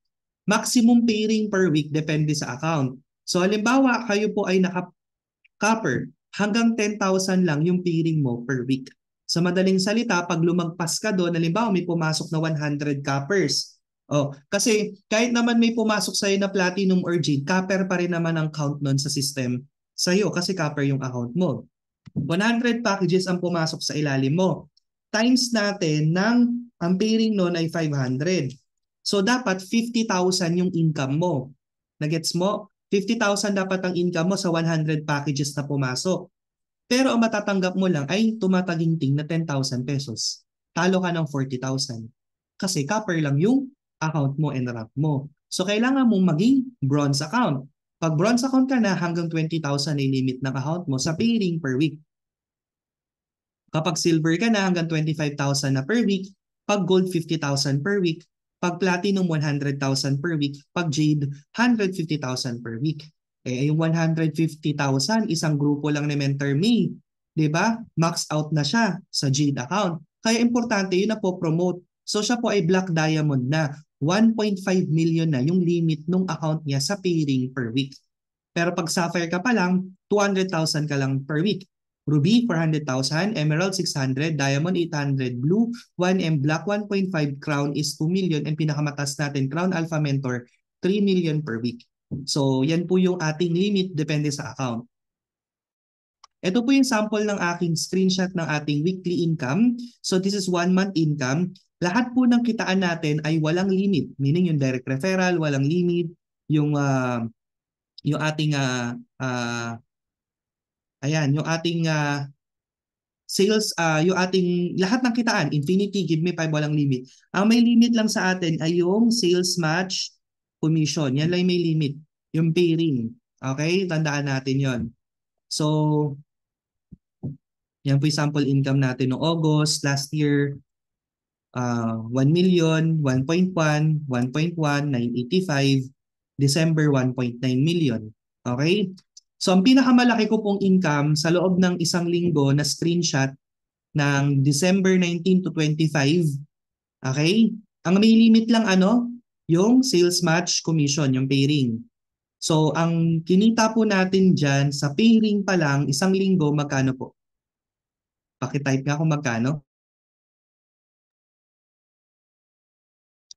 Maximum pairing per week depende sa account. So halimbawa, kayo po ay naka-copper. Hanggang 10,000 lang yung pairing mo per week. Sa madaling salita, pag lumagpas ka doon, halimbawa may pumasok na 100 coppers. Oh, kasi kahit naman may pumasok sa'yo na platinum or jade, copper pa rin naman ang count nun sa system sa'yo kasi copper yung account mo. 100 packages ang pumasok sa ilalim mo. Times natin ng ang pairing nun ay 500. So dapat 50,000 yung income mo. Nagets mo? 50,000 dapat ang income mo sa 100 packages na pumasok. Pero ang matatanggap mo lang ay tumataginting na 10,000 pesos. Talo ka ng 40,000. Kasi copper lang yung account mo and rank mo. So kailangan mong maging bronze account. Pag bronze account ka na, hanggang 20,000 ay limit ng account mo sa pairing per week. Kapag silver ka na, hanggang 25,000 na per week. Pag gold, 50,000 per week. Pag platinum, 100,000 per week. Pag jade, 150,000 per week. Eh, yung 150,000, isang grupo lang ni Mentor Me. 'Di ba? Max out na siya sa jade account. Kaya importante yun na po promote. So siya po ay black diamond na. 1.5 million na yung limit ng account niya sa pairing per week. Pero pag sapphire ka pa lang, 200,000 ka lang per week. Ruby, 400,000. Emerald, 600. Diamond, 800. Blue, 1M. Black, 1.5. Crown is 2 million. And pinakamataas natin, Crown Alpha Mentor, 3 million per week. So, yan po yung ating limit depende sa account. Ito po yung sample ng aking screenshot ng ating weekly income. So, this is 1 month income. Lahat po ng kitaan natin ay walang limit. Meaning yung direct referral, walang limit. Yung ating ayan, yung ating sales, yung ating lahat ng kitaan, infinity, give me 5, walang limit. Ang may limit lang sa atin ay yung sales match commission. Yan lang may limit, yung pairing. Okay? Tandaan natin yon. So, yan po yung sample income natin no August last year, 1 million, 1.1, 1.1, 985, December 1.9 million. Okay? So ang pinakamalaki ko pong income sa loob ng isang linggo na screenshot ng December 19 to 25. Okay? Ang may limit lang ano? Yung sales match commission, yung pay ring. So ang kinita po natin dyan sa pay ring pa lang, isang linggo, magkano po? Pakitype nga kung magkano.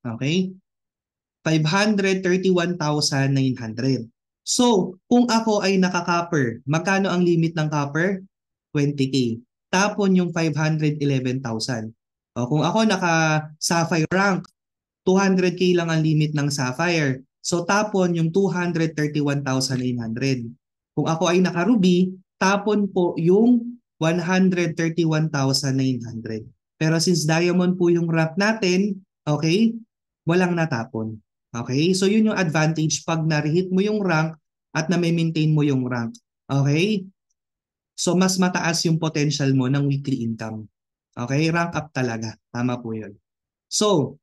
Okay? 531,900. So, kung ako ay naka-copper, magkano ang limit ng copper? 20K. Tapon yung 511,000. O kung ako naka-sapphire rank, 200K lang ang limit ng sapphire. So, tapon yung 231,900. Kung ako ay naka-ruby, tapon po yung 131,900. Pero since diamond po yung rank natin, okay, walang natapon. Okay? So yun yung advantage pag na-hit mo yung rank at na-maintain mo yung rank. Okay? So mas mataas yung potential mo ng weekly income. Okay? Rank up talaga. Tama po yun. So,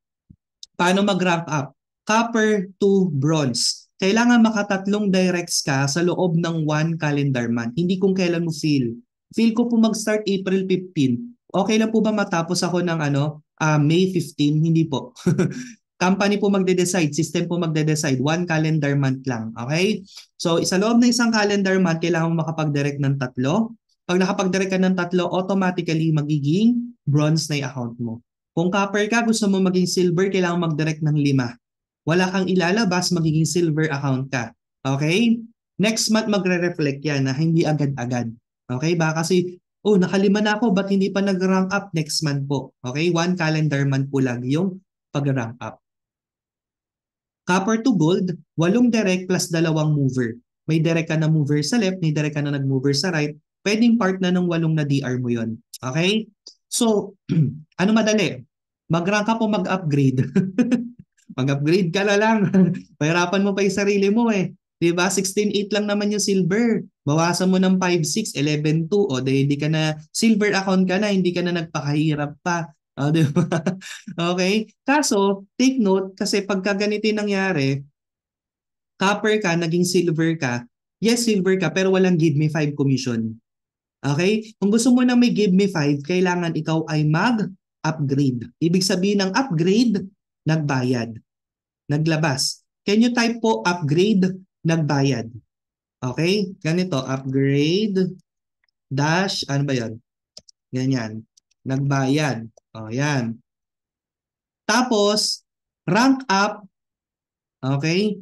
paano mag-rank up? Copper to bronze. Kailangan makatatlong directs ka sa loob ng 1 calendar month. Hindi kung kailan mo feel. Feel ko po mag-start April 15. Okay lang po ba matapos ako ng May 15? Hindi po. Company po magde-decide, system po magde-decide, 1 calendar month lang. Okay? So, sa loob ng isang calendar month, kailangan mo makapag-direct ng 3. Pag nakapag-direct ka ng 3, automatically magiging bronze na yung account mo. Kung copper ka, gusto mo maging silver, kailangan mag-direct ng 5. Wala kang ilalabas, magiging silver account ka. Okay? Next month, magre-reflect yan na hindi agad-agad. Okay? Baka kasi, oh, nakalima na ako, ba't hindi pa nag-rank up next month po? Okay? 1 calendar month po lang yung pag-rank up. Copper to gold, 8 direct plus 2 mover. May direct ka na mover sa left, may direct ka na nag-mover sa right. Pwedeng part na ng 8 na DR mo yon. Okay? So, ano madali? Mag-rank up o mag-upgrade? Mag-upgrade ka na lang. Pahirapan mo pa yung sarili mo eh. 'Di ba? 16.8 lang naman yung silver. Bawasan mo ng 5.6, 11.2. O di hindi ka na silver account ka na, hindi ka na nagpakahirap pa. O, di ba? Okay? Kaso, take note kasi pagka ganito yung nangyari, copper ka, naging silver ka. Yes, silver ka, pero walang give me 5 commission. Okay? Kung gusto mo na may give me 5, kailangan ikaw ay mag-upgrade. Ibig sabihin ng upgrade, nagbayad. Naglabas. Can you type po upgrade, nagbayad? Okay? Ganito, upgrade, dash, ano ba yan? Ganyan. Nagbayad. O, yan. Tapos, rank up, okay?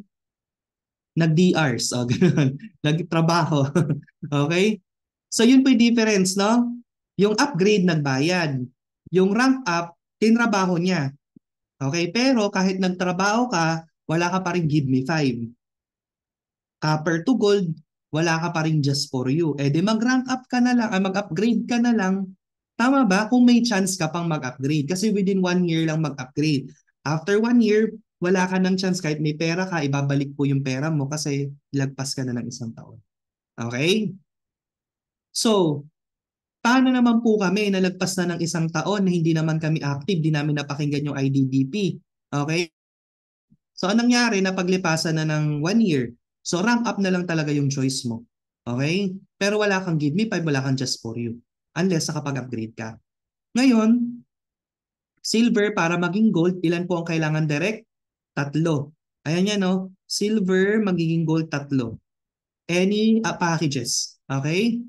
Nag-DRs. O, ganun. Nagtrabaho. Okay? So, yun po yung difference, no? Yung upgrade, nagbayad. Yung rank up, tinrabaho niya. Okay? Pero kahit nagtrabaho ka, wala ka pa rin give me 5. Copper to gold, wala ka pa rin just for you. Eh di mag-rank up ka na lang, mag-upgrade ka na lang. Tama ba? Kung may chance ka pang mag-upgrade. Kasi within 1 year lang mag-upgrade. After 1 year, wala ka ng chance. Kahit may pera ka, ibabalik po yung pera mo kasi lagpas ka na ng 1 taon. Okay? So, paano naman po kami na lagpas na ng 1 taon na hindi naman kami active, di namin napakinggan yung IDDP? Okay? So, anong nangyari na paglipasan na ng 1 year? So, rank up na lang talaga yung choice mo. Okay? Pero wala kang give me 5, wala kang just for you. Unless nakapag-upgrade ka. Ngayon, silver para maging gold, ilan po ang kailangan direct? 3. Ayan yan, no? Silver, magiging gold, 3. Any packages. Okay?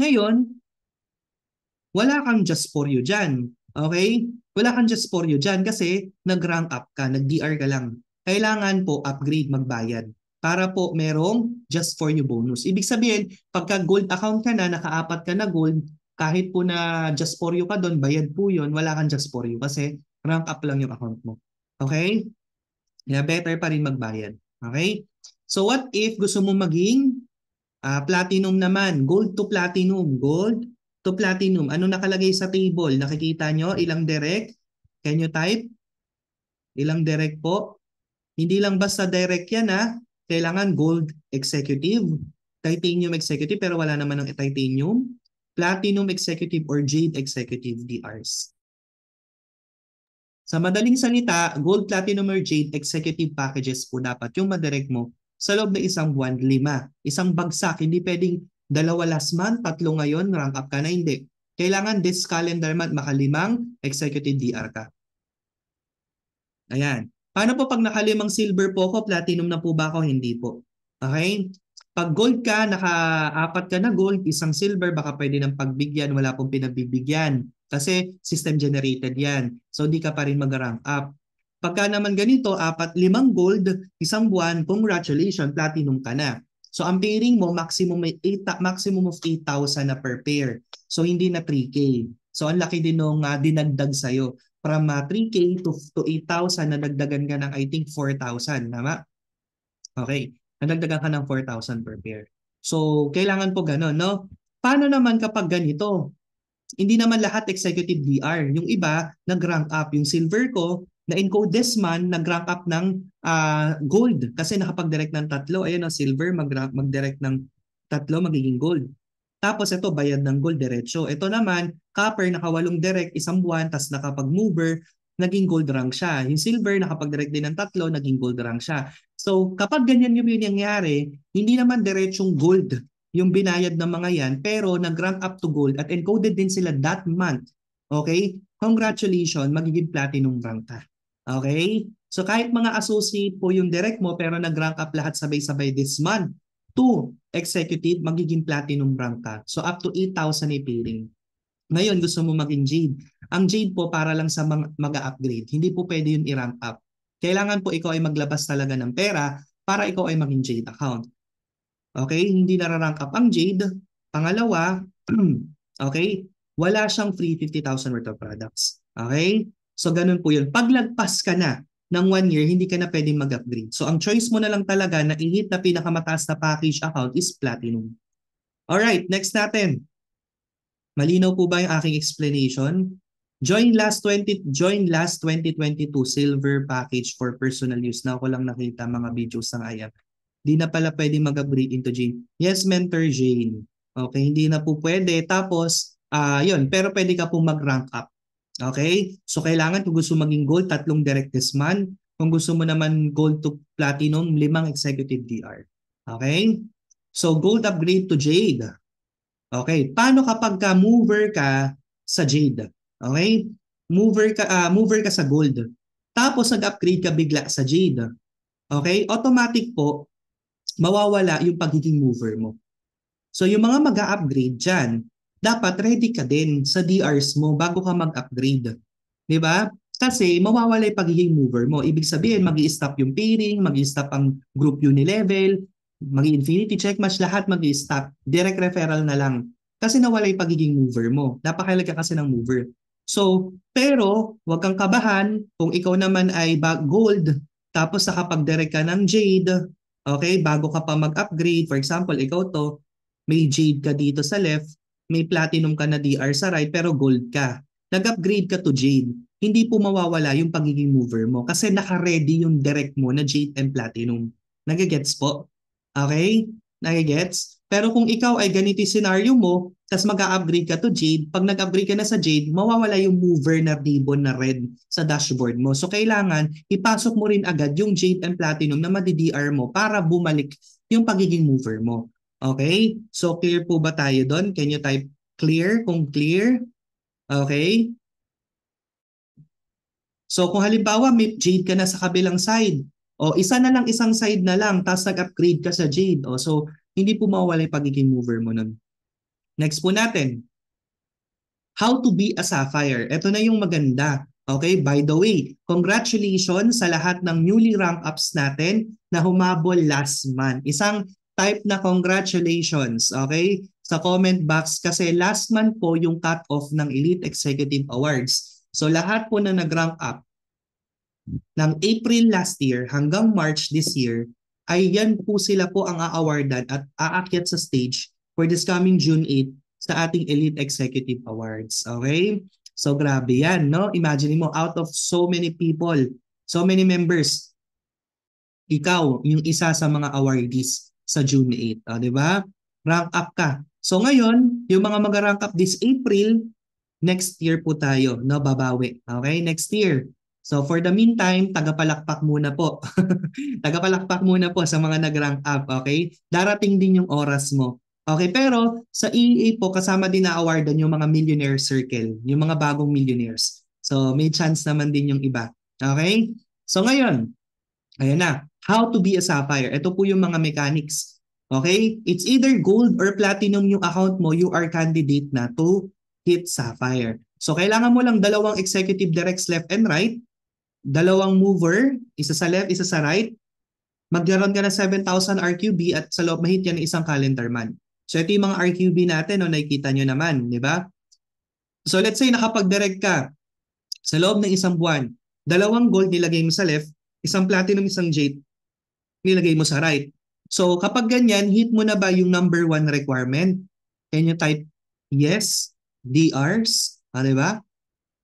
Ngayon, wala kang just for you dyan. Okay? Wala kang just for you dyan kasi nag-rank up ka, nag-DR ka lang. Kailangan po upgrade, magbayad para po merong just for you bonus. Ibig sabihin, pagka gold account ka na, nakaapat ka na gold, kahit po na just for you ka doon, bayad po yun, wala kang just for you kasi rank up lang yung account mo. Okay? Yeah, better pa rin magbayad. Okay? So what if gusto mo maging platinum naman, gold to platinum, gold to platinum. Ano nakalagay sa table? Nakikita nyo ilang direct? Can you type? Ilang direct po? Hindi lang basta direct yan ha. kailangan gold executive, titanium executive pero wala naman ng titanium, platinum executive or jade executive DRs. Sa madaling salita, gold, platinum, or jade executive packages po dapat yung madirect mo sa loob ng isang buwan, 5. Isang bagsak, hindi pwedeng 2 last month, 3 ngayon, rank up ka na, hindi. Kailangan this calendar month, maka-5 executive DR ka. Ayan. Paano po pag naka-5 silver po ako, platinum na po ba ako? Hindi po. Okay? Pag gold ka, naka-4 ka na gold, 1 silver, baka pwede ng pagbigyan, wala pong pinagbibigyan. Kasi system generated yan. So di ka pa rin mag-rank up. Pagka naman ganito, 5 gold, 1 buwan, congratulations, platinum ka na. So ang pairing mo, maximum of 8,000 na per pair. So hindi na 3K. So ang laki din nung dinagdag sa'yo. From 3K to 8,000, nadagdagan ka ng I think 4,000. Tama? Okay. Nadagdagan ka ng 4,000 per pair. So kailangan po ganun, no? Paano naman kapag ganito? Hindi naman lahat executive DR. Yung iba, nag-rank up. Yung silver ko, na-encode this month, nag-rank up ng gold. Kasi nakapag-direct ng 3. Ayun, silver, mag-direct ng 3, magiging gold. Tapos ito, bayad ng gold, diretso. Ito naman, copper, naka-8 direct, 1 buwan, tapos nakapag-mover, naging gold rank siya. Yung silver, nakapag-direct din ng 3, naging gold rank siya. So kapag ganyan yung nangyari, hindi naman diretsong gold yung binayad ng mga yan, pero nag-rank up to gold at encoded din sila that month. Okay? Congratulations, magiging platinum rank ka. Okay? So kahit mga associate po yung direct mo, pero nag-rank up lahat sabay-sabay this month, 2 executive, magiging platinum rank ka. So up to 8,000 ay pairing. Ngayon, gusto mo maging jade. Ang jade po para lang sa mag-upgrade. Hindi po pwede yun i-rank up. Kailangan po ikaw ay maglabas talaga ng pera para ikaw ay maging jade account. Okay? Hindi nararank up ang jade. Pangalawa, okay? Wala siyang free 50,000 worth of products. Okay? So ganun po yun. Paglagpas ka na ng 1 year, hindi ka na pwedeng mag-upgrade. So ang choice mo na lang talaga na i-hit na pinakamataas na package account is platinum. Alright, next natin. Malinaw po ba yung aking explanation? Join last 2022 silver package for personal use. Na ako lang nakita mga videos ng IF. Di na pala pwede mag-upgrade into Jane. Yes, Mentor Jane. Okay, hindi na po pwede. Tapos, yun, pero pwede ka po mag-rank up. Okay? So, kailangan kung gusto maging gold, 3 direct this month. Kung gusto mo naman gold to platinum, 5 executive DR. Okay? So, gold upgrade to jade. Okay, paano kapag mover ka sa jade? Okay? Mover ka sa gold. Tapos nag-upgrade ka bigla sa jade. Okay? Automatic po mawawala yung pagiging mover mo. So yung mga mag-upgrade dyan, dapat ready ka din sa DRs mo bago ka mag-upgrade. Diba? Kasi mawawala yung pagiging mover mo. Ibig sabihin, mag-i-stop yung pairing, mag-i-stop ang group unilevel, mag-infinity check match, lahat mag-i-stop. Direct referral na lang. Kasi nawala yung pagiging mover mo. Napakahalaga kasi ng mover. So, pero wag kang kabahan kung ikaw naman ay gold, tapos nakapag-direct ka ng jade, okay, bago ka pa mag-upgrade. For example, ikaw to, may jade ka dito sa left, may platinum ka na DR sa right, pero gold ka. Nag-upgrade ka to jade. Hindi po mawawala yung pagiging mover mo kasi naka-ready yung direct mo na jade and platinum. Nagigets po? Okay? Nagigets? Pero kung ikaw ay ganito yung scenario mo, tapos mag-upgrade ka to jade, pag nag-upgrade ka na sa jade, mawawala yung mover na ribbon na red sa dashboard mo. So kailangan ipasok mo rin agad yung jade and platinum na madi-DR mo para bumalik yung pagiging mover mo. Okay? So clear po ba tayo doon? Can you type clear kung clear? Okay? So kung halimbawa may jade ka na sa kabilang side, o isa na lang, isang side na lang, tapos nag-upgrade ka sa jade. O so hindi po mawawala yung pagiging mover mo nun. Next po natin. How to be a sapphire. Ito na yung maganda. Okay, by the way, congratulations sa lahat ng newly rank ups natin na humabol last month. Isang type na congratulations, okay? Sa comment box kasi last month po yung cut-off ng Elite Executive Awards. So lahat po na nag-rank up ng April last year hanggang March this year, ay yan po sila po ang a-awardan at aakyat sa stage for this coming June 8 sa ating Elite Executive Awards. Okay? So grabe yan, no? Imagine mo, out of so many people, so many members, ikaw yung isa sa mga awardees sa June 8. O, di ba? Rank up ka. So ngayon, yung mga mag-rank up this April, next year po tayo, no, babawi. Okay, next year. So for the meantime, tagapalakpak muna po. Tagapalakpak muna po sa mga nag-rank up, okay? Darating din yung oras mo. Okay, pero sa EEA po, kasama din na awardan yung mga millionaire circle, yung mga bagong millionaires. So may chance naman din yung iba. Okay? So ngayon, ayan na. How to be a sapphire. Ito po yung mga mechanics. Okay? It's either gold or platinum yung account mo, you are candidate na to hit sapphire. So kailangan mo lang dalawang executive directs left and right, dalawang mover, isa sa left, isa sa right, magkaroon ka ng 7,000 RQB at sa loob mahit yan ng isang calendar month. So ito yung mga RQB natin, no, nakikita nyo naman, di ba? So let's say nakapag-direct ka sa loob ng isang buwan, dalawang gold nilagay mo sa left, isang platinum, isang jade, nilagay mo sa right. So kapag ganyan, hit mo na ba yung number one requirement? Can you type yes, DRs? Di ba?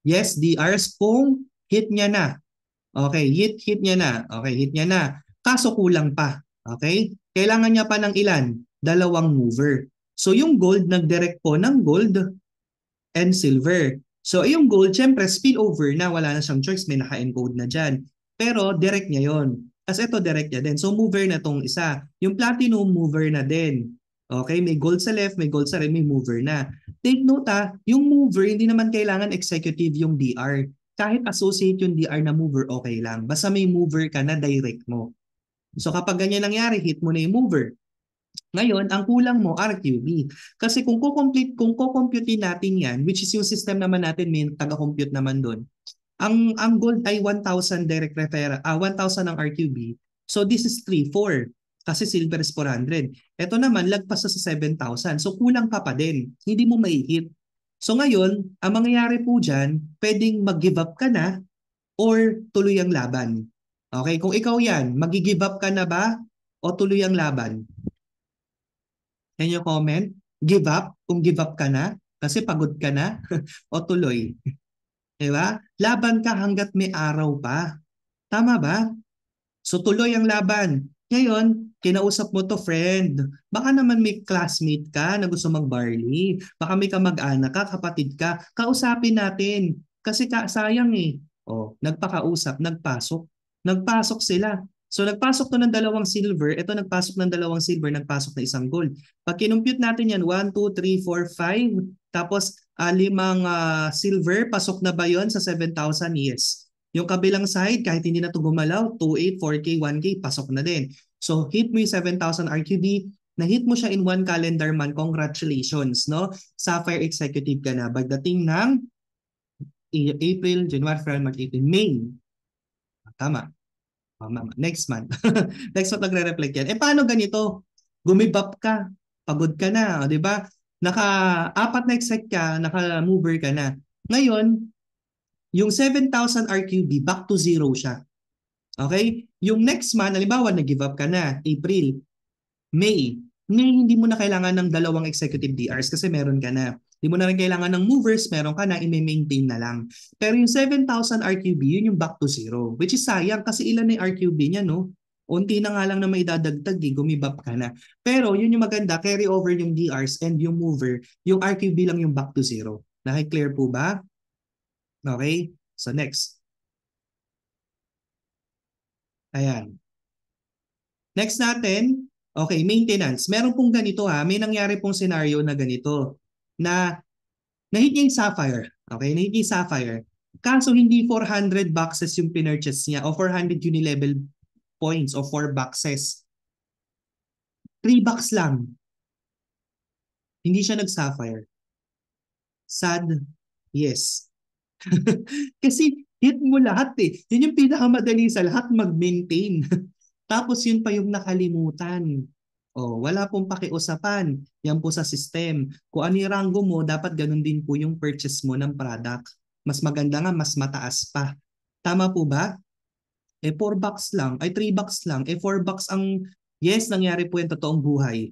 Yes, DRs kung hit niya na. Okay, hit niya na. Okay, hit niya na. Kaso kulang pa. Okay? Kailangan niya pa ng ilan? Dalawang mover. So yung gold, nag-direct po ng gold and silver. So yung gold, syempre spillover na, wala na siyang choice, may naka-encode na dyan. Pero direct niya yon. As ito direct niya din. So mover na tong isa. Yung platinum, mover na din. Okay, may gold sa left, may gold sa right, may mover na. Take note yung mover, hindi naman kailangan executive yung DR. Kahit associate yung DR na mover, okay lang. Basta may mover ka na direct mo. So kapag ganyan nangyari, hit mo na yung mover. Ngayon, ang kulang mo, RQB. Kasi kung kukomputin natin yan, which is yung system naman natin, may taga-compute naman doon. Ang gold ay 1,000 direct referral, 1,000 ang RQB. So this is 3, 4. Kasi silver is 400. Ito naman, lagpas sa 7,000. So kulang ka pa din. Hindi mo mai-hit. So ngayon, ang mangyayari po dyan, pwedeng mag-give up ka na or tuloy ang laban. Okay, kung ikaw yan, mag-give up ka na ba o tuloy ang laban? Can you comment? Give up? Kung give up ka na? Kasi pagod ka na? O tuloy? Diba? Laban ka hanggat may araw pa. Tama ba? So tuloy ang laban. Ngayon, kinausap mo to friend. Baka naman may classmate ka na gusto mag-barley. Baka may kamag-anak ka, kapatid ka. Kausapin natin. Kasi sayang eh. Oh, nagpakausap, nagpasok. Nagpasok sila. So nagpasok to ng dalawang silver, ito nagpasok ng dalawang silver, nagpasok na isang gold. Pag kinumpute natin yan, 1, 2, 3, 4, 5, tapos 5 silver, pasok na ba yon sa 7,000? Yes. Yung kabilang side, kahit hindi na ito gumalaw, 2,800, 4K, 1K, pasok na din. So hit mo yung 7,000 RQB, na-hit mo siya in one calendar month, congratulations, no? Sapphire Executive ka na. Pagdating ng April, January, February, March, April, May. Tama. Next month. Next month nagre-reflect yan. Paano ganito? Gumibap ka, pagod ka na, di ba? Naka-apat na exec ka, naka-mover ka na. Ngayon, yung 7,000 RQB, back to zero siya. Okay? Yung next month, halimbawa, nag-give up ka na, April, May. May, hindi mo na kailangan ng dalawang executive DRs kasi meron ka na. Hindi mo na rin kailangan ng movers, meron ka na, i-maintain na lang. Pero yung 7,000 RQB, yun yung back to zero. Which is sayang kasi ilan na yung RQB niya, no? Unti na nga lang na may dadagdag, gumibap ka na. Pero yun yung maganda, carry over yung DRs and yung mover, yung RQB lang yung back to zero. Naki-clear po ba? Okay? So next. Ayan. Next natin, okay, maintenance. Meron pong ganito may nangyari pong scenario na ganito na nahit niya yung Sapphire. Okay, nahit niya yung Sapphire. Kaso hindi 400 boxes yung pinurchase niya o 400 unilevel points o 4 boxes. 3 box lang. Hindi siya nag-Sapphire. Sad? Yes. Kasi hit mo lahat eh. Yun yung pinakamadali sa lahat, mag-maintain. Tapos yun pa yung nakalimutan. Oh, wala pong pakiusapan. Yan po sa system. Kung ano yung rango mo, dapat ganun din po yung purchase mo ng product. Mas maganda nga, mas mataas pa. Tama po ba? 4 bucks lang, ay 3 bucks lang, 4 bucks ang, yes, nangyari po yung totoong buhay.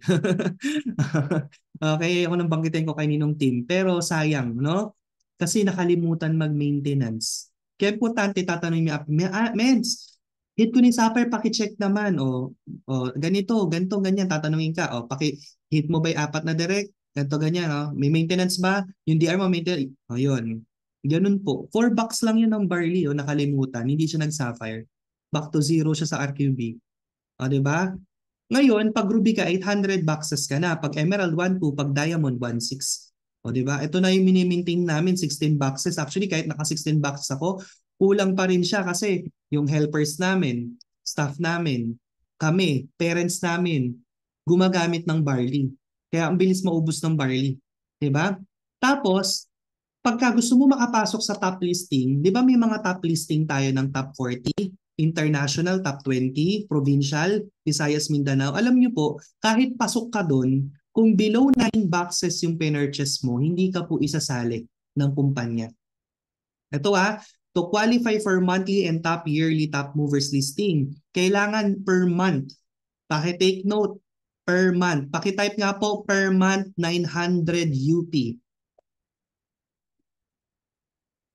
Okay, ako nang banggitin ko kaninong team. Pero sayang, no? Kasi nakalimutan mag-maintenance. Kaya importante tatanungin niya, Mens, hit ko ni Sapphire, paki-check naman. O ganito, ganito, ganyan. Tatanungin ka, hit mo ba yung apat na direct? Ganito, ganyan. May maintenance ba? Yung DR mo, maintenance. O, yun. Ganun po. 4 bucks lang yun ng barley, nakalimutan. Hindi siya nag-Sapphire. Back to zero siya sa RQB. O, di ba? Ngayon, pag Ruby ka, 800 boxes ka na. Pag Emerald, 1.2. Pag Diamond, 1.6. O, di ba? Ito na yung mini-maintain namin, 16 boxes. Actually, kahit naka 16 boxes ako, kulang pa rin siya kasi yung helpers namin, staff namin, kami, parents namin, gumagamit ng barley. Kaya ang bilis maubos ng barley. Di ba? Tapos, pagka gusto mo makapasok sa top listing, di ba may mga top listing tayo ng top 40? International, top 20, provincial, Visayas, Mindanao. Alam niyo po, kahit pasok ka doon, kung below 9 boxes yung pinurchase mo, hindi ka po isasali ng kumpanya. Ito to qualify for monthly and top yearly top movers listing, kailangan per month. Paki-take note, per month. Paki-type nga po per month 900 UP.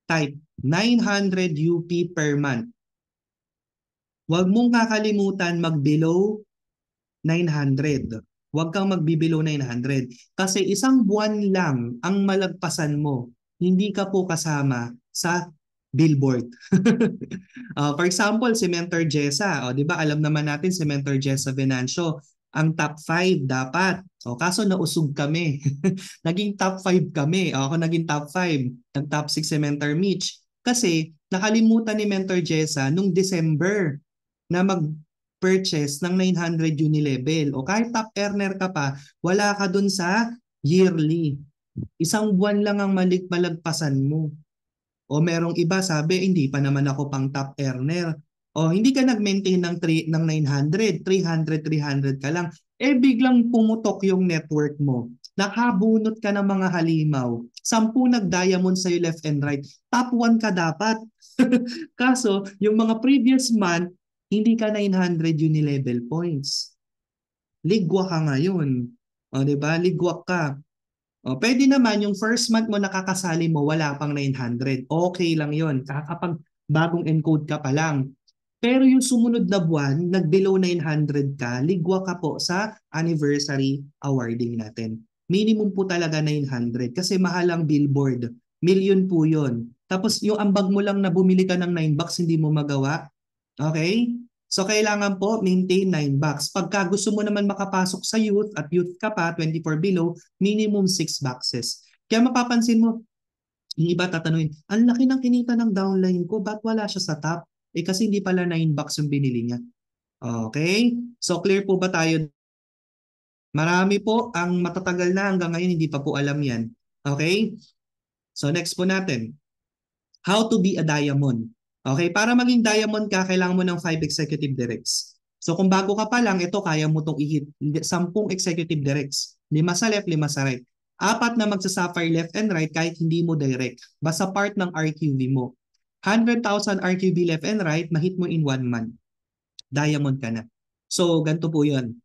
Type 900 UP per month. Huwag mong kakalimutan mag-below 900. Huwag kang magbibelow 900. Kasi isang buwan lang ang malagpasan mo. Hindi ka po kasama sa billboard. For example, si Mentor Jessa. Di ba alam naman natin si Mentor Jessa Venancio. Ang top 5 dapat. Kaso nausog kami. Naging top 5 kami. Ako naging top 5. Nag-top 6 si Mentor Mitch. Kasi nakalimutan ni Mentor Jessa nung December na mag-purchase ng 900 Unilevel. O kahit top earner ka pa, wala ka dun sa yearly. Isang buwan lang ang malagpasan mo. O merong iba sabi, hindi pa naman ako pang top earner. O hindi ka nag-maintain ng 900, 300, 300 ka lang. Biglang pumutok yung network mo. Nakabunot ka ng mga halimaw. 10 nag-diamond sa'yo left and right. Top 1 ka dapat. Kaso, yung mga previous month, hindi ka 900 Unilevel points. Ligwa ka ngayon. Di ba? Ligwa ka. Pwede naman yung first month mo nakakasali mo, wala pang 900. Okay lang yon. Kapag bagong encode ka pa lang. Pero yung sumunod na buwan, nag-below 900 ka, ligwa ka po sa anniversary awarding natin. Minimum po talaga 900 kasi mahal ang billboard. Million po yon. Tapos yung ambag mo lang na bumili ka ng 9 bucks, hindi mo magawa. Okay? So kailangan po maintain 9 bucks. Pagka gusto mo naman makapasok sa youth at youth ka pa, 24 below, minimum 6 boxes. Kaya mapapansin mo, yung iba tatanungin, ang laki ng kinita ng downline ko, ba't wala siya sa top? Kasi hindi pala 9 bucks yung binili niya. Okay? So clear po ba tayo? Marami po ang matatagal na hanggang ngayon hindi pa po alam yan. Okay? So next po natin. How to be a diamond. Okay, para maging diamond ka, kailangan mo ng 5 executive directs. So kung bago ka pa lang, ito kaya mo itong i-hit 10 executive directs. 5 sa left, 5 sa right. 4 na magsa-sapphire left and right kahit hindi mo direct. Basta part ng RQB mo. 100,000 RQB left and right, mahit mo in 1 month. Diamond ka na. So ganito po yun.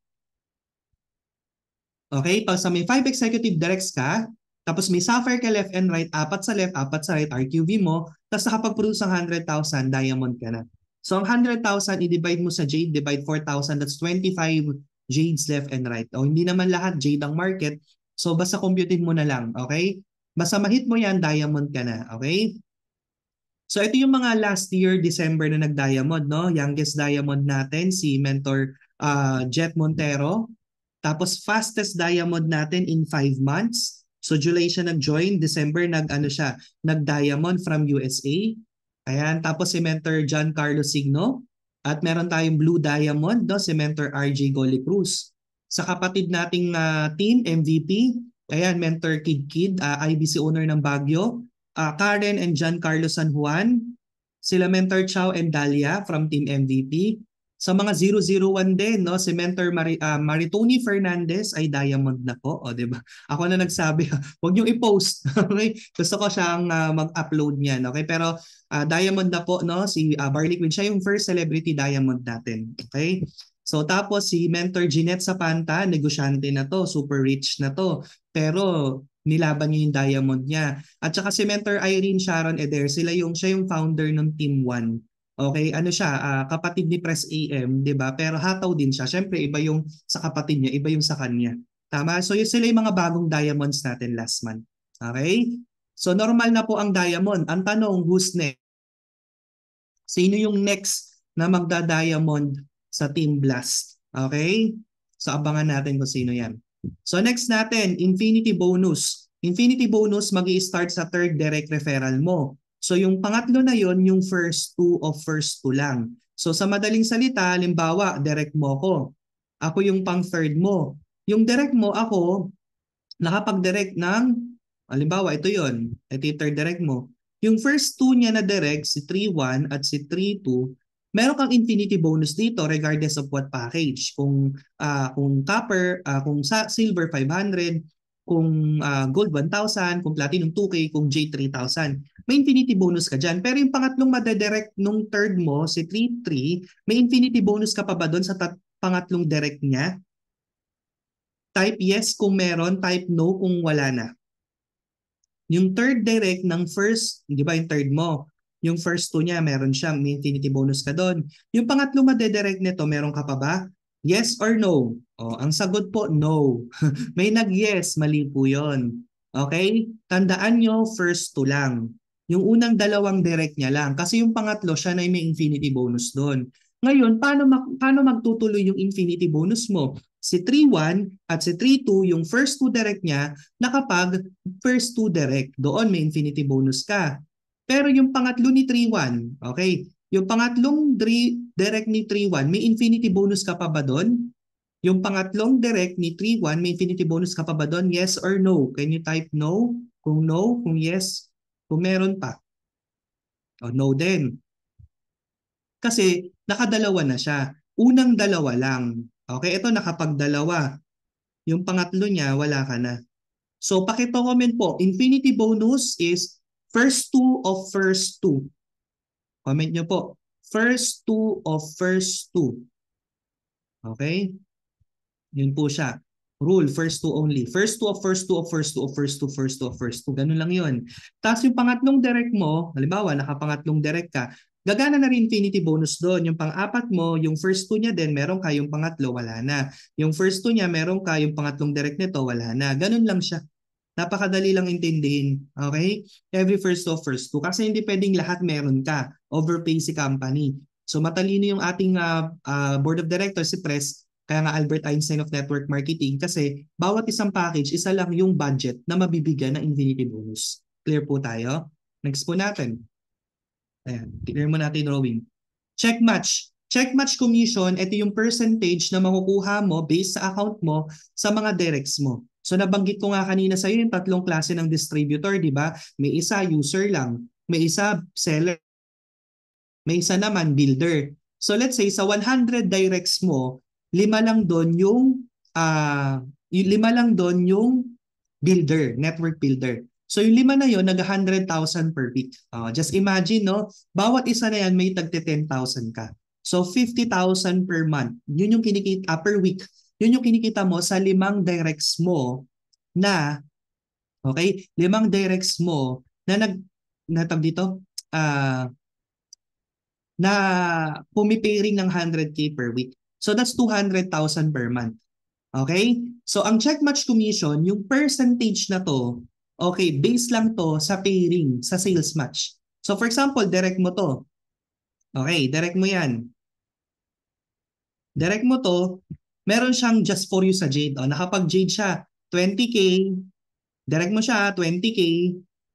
Okay, pag sa may 5 executive directs ka, tapos may sapphire ka left and right, 4 sa left, 4 sa right, RQV mo, tapos nakapag-produce ng 100,000, diamond ka na. So ang 100,000, i-divide mo sa jade, divide 4,000, that's 25 jades left and right. O hindi naman lahat jade ang market, so basta computein mo na lang, okay? Basta mahit mo yan, diamond ka na, okay? So ito yung mga last year, December na nag-diamond, no? Youngest diamond natin, si Mentor Jet Montero. Tapos fastest diamond natin in 5 months. So July siya nag-join, December nag-diamond from USA. Ayan, tapos si Mentor John Carlos Signo. At meron tayong blue diamond, no? Si Mentor RJ Goli Cruz. Sa kapatid nating team, MVP, ayan, Mentor Kid Kid, IBC owner ng Baguio. Karen and John Carlos San Juan. Sila Mentor Chow and Dalia from Team MVP. Sa mga 001 din, no, si Mentor Maritoni Fernandez ay diamond na po, o 'di ba? Ako na nagsabi, huwag niyo i-post. Okay? Gusto ko siyang mag-upload niyan, okay? Pero diamond na po, no, si Barley Queen, siya yung first celebrity diamond natin, okay? So tapos si Mentor Jeanette Sapanta, negosyante na to, super rich na to. Pero nilaban niya yung diamond niya. At saka si Mentor Irene Sharon Eder, siya yung founder ng Team 1. Okay, ano siya, kapatid ni Press AM, 'di ba? Pero hataw din siya. Syempre iba yung sa kapatid niya, iba yung sa kanya. Tama? So yun sila yung mga bagong diamonds natin last month. Okay? So normal na po ang diamond. Ang tanong, who's next? Sino yung next na magda-diamond sa Team Blast? Okay? So abangan natin kung sino yan. So next natin, Infinity Bonus. Infinity Bonus mag-i-start sa third direct referral mo. So yung pangatlo na yon yung first two of first two lang. So sa madaling salita, halimbawa, direct mo ako. Ako yung pang third mo. Yung direct mo, ako, nakapag-direct ng, halimbawa, ito yon, ito yung third direct mo. Yung first two niya na direct, si 3-1 at si 3-2, meron kang infinity bonus dito regardless of what package. Kung copper, kung silver 500, kung gold 1,000, kung platinum 2K, kung J 3,000. May infinity bonus ka dyan. Pero yung pangatlong madedirect nung third mo, si 3-3, may infinity bonus ka pa ba doon sa pangatlong direct niya? Type yes kung meron, type no kung wala na. Yung third direct ng first, di ba yung third mo, yung first two niya, meron siyang may infinity bonus ka doon. Yung pangatlo madedirect nito, meron ka pa ba? Yes or no? Oh, ang sagot po, no. May nag-yes, mali po yun. Okay? Tandaan nyo, first two lang. Yung unang dalawang direct niya lang. Kasi yung pangatlo, siya na may infinity bonus doon. Ngayon, paano magtutuloy yung infinity bonus mo? Si 3-1 at si 3-2, yung first two direct niya, nakapag first two direct, doon may infinity bonus ka. Pero yung pangatlo ni 3-1, okay, yung pangatlong direct ni 3-1, may infinity bonus ka pa ba doon? Yung pangatlong direct ni 3-1, may infinity bonus ka pa ba doon? Yes or no? Can you type no? Kung no, kung yes, kung meron pa. O no din. Kasi nakadalawa na siya. Unang dalawa lang. Okay, ito nakapagdalawa. Yung pangatlo niya, wala ka na. So pakicomment po, infinity bonus is first two of first two. Comment nyo po, first two of first two. Okay? Yun po siya. Rule, first two only. First two of first two of first two of first two, first two of first two. Ganun lang yun. Tapos yung pangatlong direct mo, halimbawa nakapangatlong direct ka, gagana na rin infinity bonus doon. Yung pang-apat mo, yung first two niya din, meron ka, yung pangatlo, wala na. Yung first two niya, meron ka, yung pangatlong direct nito, wala na. Ganun lang siya. Napakadali lang intindihin. Okay? Every first to first to. Kasi hindi pwedeng lahat meron ka. Overpay si company. So matalino yung ating board of directors, si Press, kaya nga Albert Einstein of Network Marketing, kasi bawat isang package, isa lang yung budget na mabibigyan ng infinity bonus. Clear po tayo? Next po natin. Ayan, clear mo natin drawing. Check match. Check match commission, ito yung percentage na makukuha mo based sa account mo sa mga directs mo. So nabanggit ko nga kanina sa iyo yung tatlong klase ng distributor, di ba? May isa user lang, may isa seller, may isa naman builder. So let's say sa 100 directs mo, lima lang doon yung builder, network builder. So yung lima na yon nag 100,000 per week. Just imagine, no? Bawat isa na yan may tagte 10,000 ka. So 50,000 per month. Yun yung kinikita per week. Yun yung kinikita mo sa limang directs mo na, okay? Limang directs mo na natag dito, ah na pumipiring ng 100K per week. So that's 200,000 per month. Okay? So ang check match commission, yung percentage na to, okay, base lang to sa pairing, sa sales match. So for example, direct mo to. Okay, direct mo yan. Direct mo to, meron siyang just for you sa Jade. Nakapag Jade siya, 20K, direct mo siya, 20K,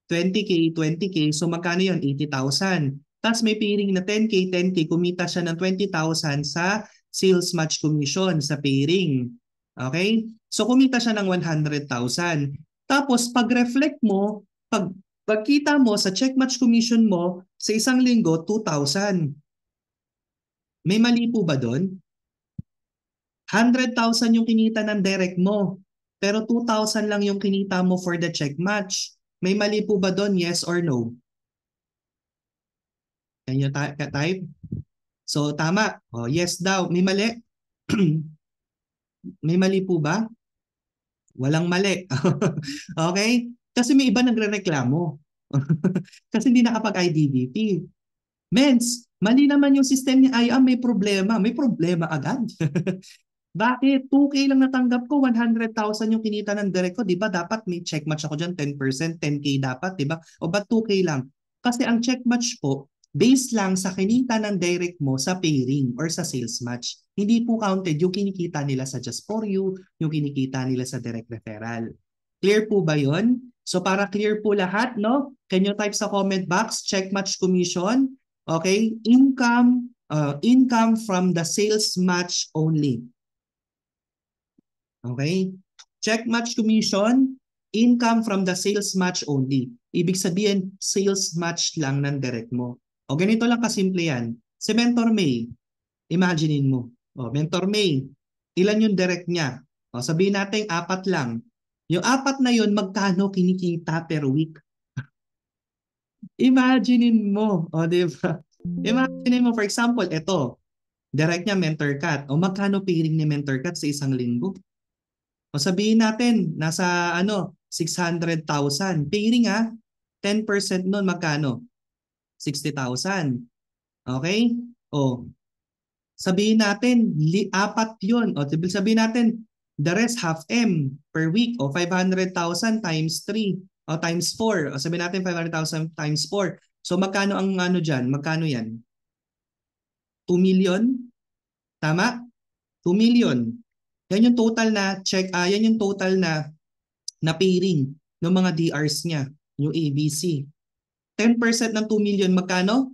20K, 20K. So magkano yun? 80,000. Tapos may pairing na 10K, 10K. Kumita siya ng 20,000 sa sales match commission sa pairing. Okay? So kumita siya ng 100,000. Tapos pag-reflect mo, pagkita mo sa check match commission mo sa isang linggo, 2,000. May mali po ba doon? 100,000 yung kinita ng direct mo. Pero 2,000 lang yung kinita mo for the check match. May mali po ba doon? Yes or no? Can you type? So tama. Yes daw. May mali? May mali po ba? Walang mali. Okay? Kasi may iba nagrereklamo. Kasi hindi nakapag-IDDP. Mens, Mali naman yung system ni IAM, may problema. May problema agad. Bakit? 2K lang natanggap ko, 100,000 yung kinita ng direct ko. Di ba dapat may check match ako dyan, 10%, 10K dapat, di ba? O ba't 2K lang? Kasi ang check match po, based lang sa kinita ng direct mo sa pairing or sa sales match. Hindi po counted yung kinikita nila sa Just For You, yung kinikita nila sa direct referral. Clear po ba yon? So para clear po lahat, no? Can you type sa comment box, check match commission, okay? Income from the sales match only. Okay? Check match commission, income from the sales match only. Ibig sabihin, sales match lang ng direct mo. O ganito lang kasimple yan. Si Mentor May, imaginein mo. O, Mentor May, ilan yung direct niya? O, sabihin natin, 4 lang. Yung 4 na yun, magkano kinikita per week? Imaginein mo. O, di ba? Imaginein mo, for example, ito, direct niya Mentor Cat. O, magkano pairing ni Mentor Cat sa isang linggo? O sabihin natin, nasa 600,000. Pairing 10% nun magkano? 60,000. Okay? O, sabihin natin, 4 yun. O, sabihin natin, the rest half M per week. O, 500,000 times 3. O, times 4. O, sabihin natin, 500,000 times 4. So, magkano ang dyan? Magkano yan? 2 million? Tama? 2 million. Yan yung total na yan yung total na pairing ng mga DRs niya, yung ABC. 10% ng 2 million, magkano?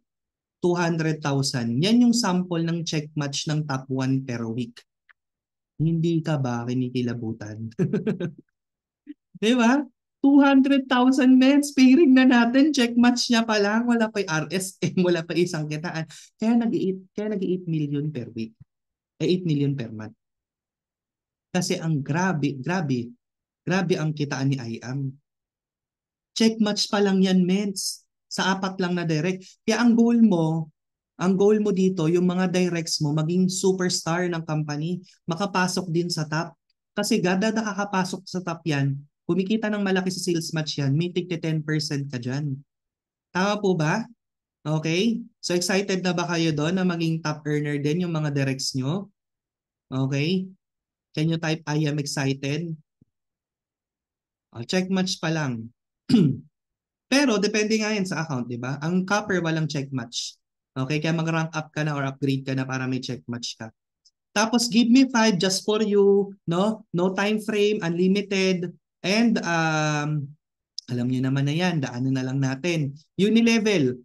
200,000. Yan yung sample ng check match ng top 1 per week. Hindi ka ba kinikilabutan? Di ba? 200,000 mens, pairing na natin, check match niya pa lang, wala pa yung RSM, wala pa isang kitaan. Kaya nag-8 million per week. 8 million per month. Kasi ang grabe ang kitaan ni IAM. Check match pa lang yan, mens. Sa 4 lang na direct. Kaya ang goal mo dito, yung mga directs mo, maging superstar ng company, makapasok din sa top. Kasi gada nakakapasok sa top yan, kumikita ng malaki sa sales match yan, may tig 10% ka dyan. Tama po ba? Okay? So excited na ba kayo doon na maging top earner din yung mga directs nyo? Okay? Can you type I am excited? Check match pa lang. Pero depende nga yan sa account, di ba? Ang copper walang check match. Okay, kaya mag-rank up ka na or upgrade ka na para may check match ka. Tapos give me 5 just for you, no? No time frame, unlimited, and alam niyo naman na yan, daanan na lang natin. Unilevel,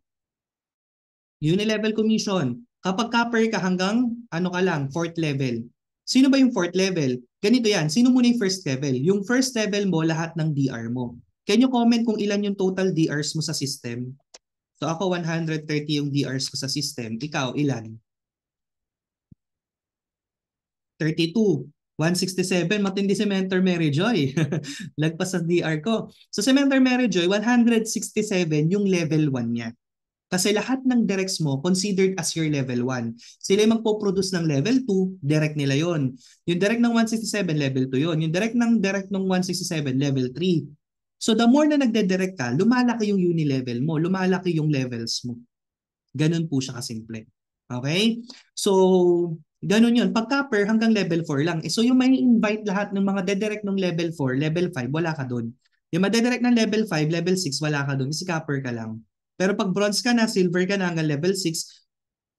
Unilevel commission. Kapag copper ka hanggang ka lang, 4th level. Sino ba yung 4th level? Ganito yan, sino muna yung first level? Yung first level mo, lahat ng DR mo. Can you comment kung ilan yung total DRs mo sa system? So ako 130 yung DRs ko sa system. Ikaw, ilan? 32. 167. Matindi si Mentor Mary Joy. Lagpas sa DR ko. So si Mentor Mary Joy, 167 yung level 1 niya. Kasi lahat ng directs mo considered as your level 1. Sila yung magpo-produce ng level 2, direct nila yon. Yung direct ng 167, level 2 yon. Yung direct ng 167, level 3. So the more na nagde-direct ka, lumalaki yung uni-level mo, lumalaki yung levels mo. Ganun po siya kasimple. Okay? So, ganun yun. Pag copper, hanggang level 4 lang. So, yung may invite lahat ng mga dedirect ng level 4, level 5, wala ka doon. Yung madedirect ng level 5, level 6, wala ka doon. Kasi copper ka lang. Pero pag bronze ka na, silver ka na hanggang level 6,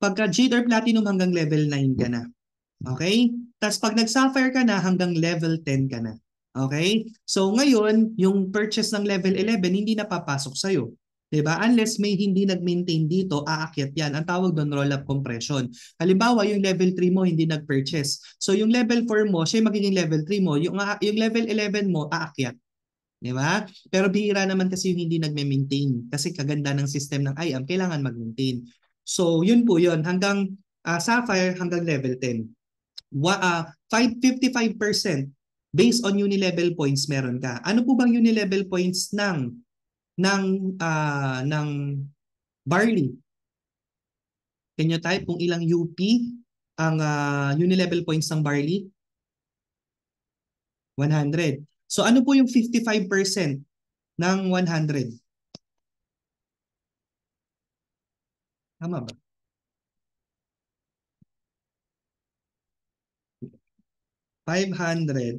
pagka jade or platinum hanggang level 9 ka na. Okay? Tapos pag nag-sapphire ka na, hanggang level 10 ka na. Okay? So ngayon, yung purchase ng level 11, hindi na papasok sa'yo. Diba? Unless may hindi nag-maintain dito, aakyat yan. Ang tawag doon, roll-up compression. Halimbawa, yung level 3 mo hindi nag-purchase. So yung level 4 mo, siya magiging level 3 mo. Yung level 11 mo, aakyat. Di ba? Pero bihira naman kasi yung hindi nagme-maintain. Kasi kaganda ng system ng IAM, kailangan mag-maintain. So yun po yun. Hanggang Sapphire, hanggang level 10. 55% based on unilevel points meron ka. Ano po bang unilevel points ng barley? Can you type kung ilang UP ang unilevel points ng barley? 100. So ano po yung 55% ng 100? Tama ba? 500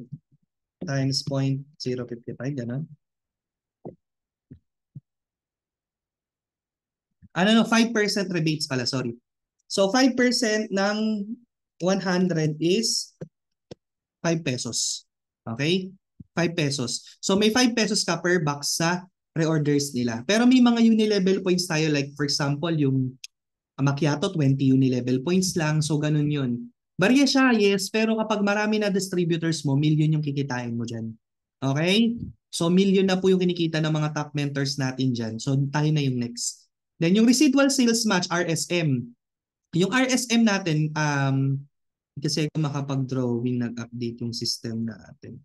times 0.055, gano'n. Ano no, 5% rebates pala, sorry. So 5% ng 100 is 5 pesos. Okay? 5 pesos. So may 5 pesos ka per box sa reorders nila. Pero may mga uni-level points tayo, like for example yung macchiato 20 uni-level points lang. So ganun yun. Barya siya, yes. Pero kapag marami na distributors mo, million yung kikitain mo dyan. Okay? So million na po yung kinikita ng mga top mentors natin dyan. So tayo na yung next. Then yung residual sales match, RSM. Yung RSM natin, kasi kung makapag-drawing, nag-update yung system natin.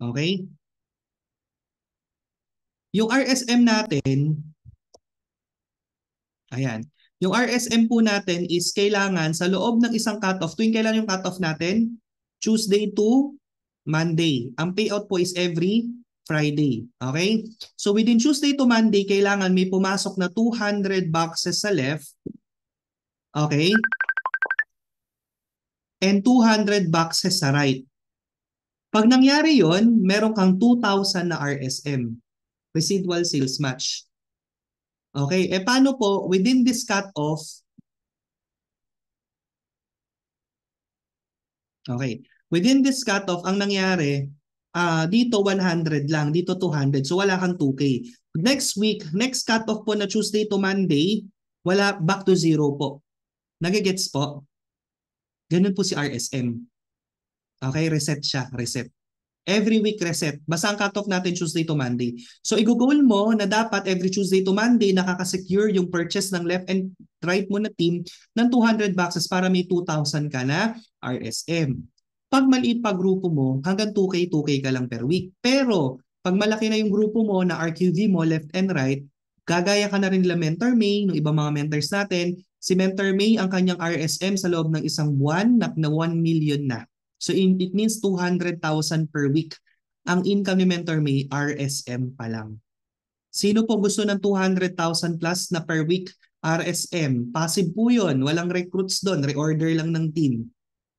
Okay? Yung RSM natin, ayan. Yung RSM po natin is kailangan sa loob ng isang cutoff. Tuwing kailan yung cutoff natin? Tuesday to Monday. Ang payout po is every Friday. Okay? So within Tuesday to Monday, kailangan may pumasok na 200 boxes sa left. Okay? And 200 boxes sa right. Pag nangyari yon, meron kang 2,000 na RSM, residual sales match. Okay, paano po within this cut-off? Okay, within this cut-off, ang nangyari, dito 100 lang, dito 200. So wala kang 2K. Next week, next cut-off po na Tuesday to Monday, wala, back to zero po. Nagigets po? Ganun po si RSM. Okay, reset siya, reset. Every week reset. Basta ang cutoff natin Tuesday to Monday. So i-goal mo na dapat every Tuesday to Monday nakaka-secure yung purchase ng left and right mo na team ng 200 boxes para may 2,000 ka na RSM. Pag maliit pa grupo mo, hanggang 2K, 2K ka lang per week. Pero pag malaki na yung grupo mo na RQV mo left and right, gagaya ka na rin nila Mentor May, ng ibang mga mentors natin. Si Mentor May, ang kanyang RSM sa loob ng isang buwan na 1 million na. So it means 200,000 per week. Ang income ni Mentor May, RSM pa lang. Sino po gusto ng 200,000 plus na per week RSM? Passive po yun. Walang recruits doon. Reorder lang ng team.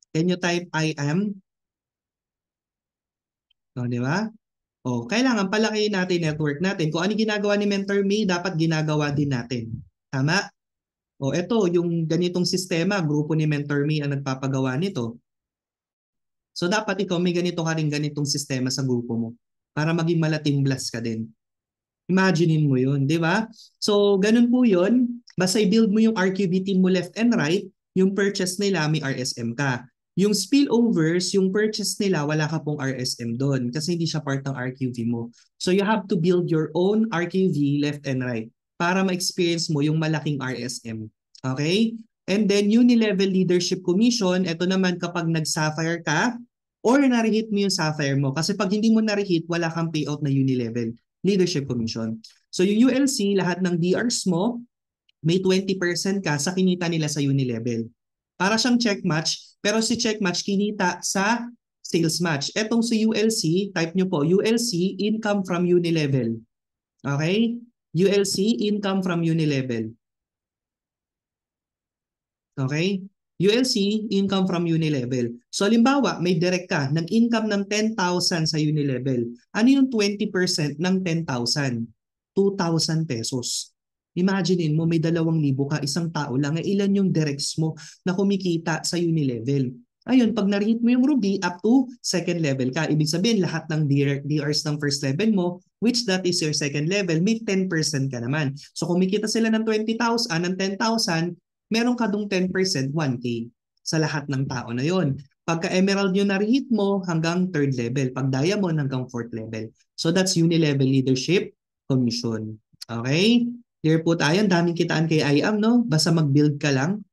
Can you type I am? O, di ba? O, kailangan palakihin natin network natin. Kung ano ginagawa ni Mentor May, dapat ginagawa din natin. Tama? O, eto, yung ganitong sistema, grupo ni Mentor May ang nagpapagawa nito. So dapat ikaw may ganito ka rin ganitong sistema sa grupo mo para maging malatimblas ka din. Imaginein mo yun, di ba? So ganun po yun. Basta i-build mo yung RQB team mo left and right, yung purchase nila may RSM ka. Yung spillovers, yung purchase nila, wala ka pong RSM doon kasi hindi siya part ng RQV mo. So you have to build your own RQV left and right para ma-experience mo yung malaking RSM. Okay? And then Unilevel Leadership Commission, ito naman kapag nag-Sapphire ka or na-rehit mo yung Sapphire mo. Kasi pag hindi mo na-rehit, wala kang payout na Unilevel Leadership Commission. So yung ULC, lahat ng DRs mo, may 20% ka sa kinita nila sa Unilevel. Para siyang check match, pero si check match kinita sa sales match. Etong si ULC, type nyo po, ULC, income from Unilevel. Okay? ULC, income from Unilevel. Okay? ULC, income from Unilevel. So halimbawa, may direct ka ng income ng 10,000 sa Unilevel. Ano yung 20% ng 10,000? 2,000 pesos. Imaginein mo may 2,000 ka, isang tao lang, ilan yung directs mo na kumikita sa Unilevel. Ayun, pag na-rate mo yung Ruby, up to second level ka. Ibig sabihin, lahat ng DRs ng first level mo, which that is your second level, may 10% ka naman. So kumikita sila ng 20,000, ng 10,000, meron ka dong 10%, 1K sa lahat ng tao na yon. Pagka emerald yung na-rate mo, hanggang third level. Pag diamond, hanggang fourth level. So that's Unilevel Leadership Commission. Okay? Clear po tayo. Ang daming kitaan kay IAM, no? Basta mag-build ka lang.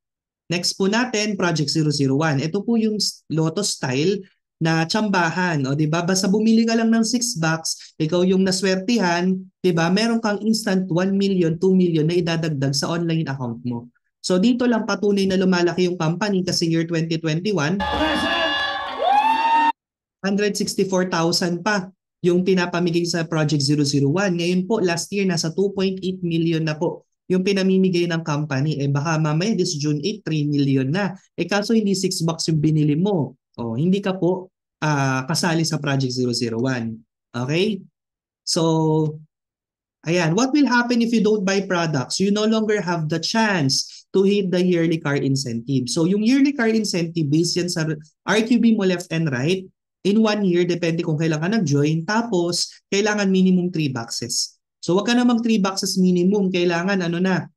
Next po natin, Project 001. Ito po yung Lotto style na tsambahan. O, di ba? Basta bumili ka lang ng 6 bucks, ikaw yung naswertihan, di ba? Meron kang instant 1 million, 2 million na idadagdag sa online account mo. So dito lang patunay na lumalaki yung company kasi year 2021, 164,000 pa yung pinapamigay sa Project 001. Ngayon po, last year, nasa 2.8 million na po yung pinamimigay ng company. Eh baka mamaya this June 8, 3 million na. Eh kaso hindi 6 bucks yung binili mo. O hindi ka po kasali sa Project 001. Okay? So, ayan, what will happen if you don't buy products? You no longer have the chance to hit the yearly car incentive. So yung yearly car incentive, based yan sa RQB mo left and right, in 1 year, depende kung kailan ka nag-join, tapos kailangan minimum 3 boxes. So wag ka na mag 3 boxes minimum, kailangan ano na,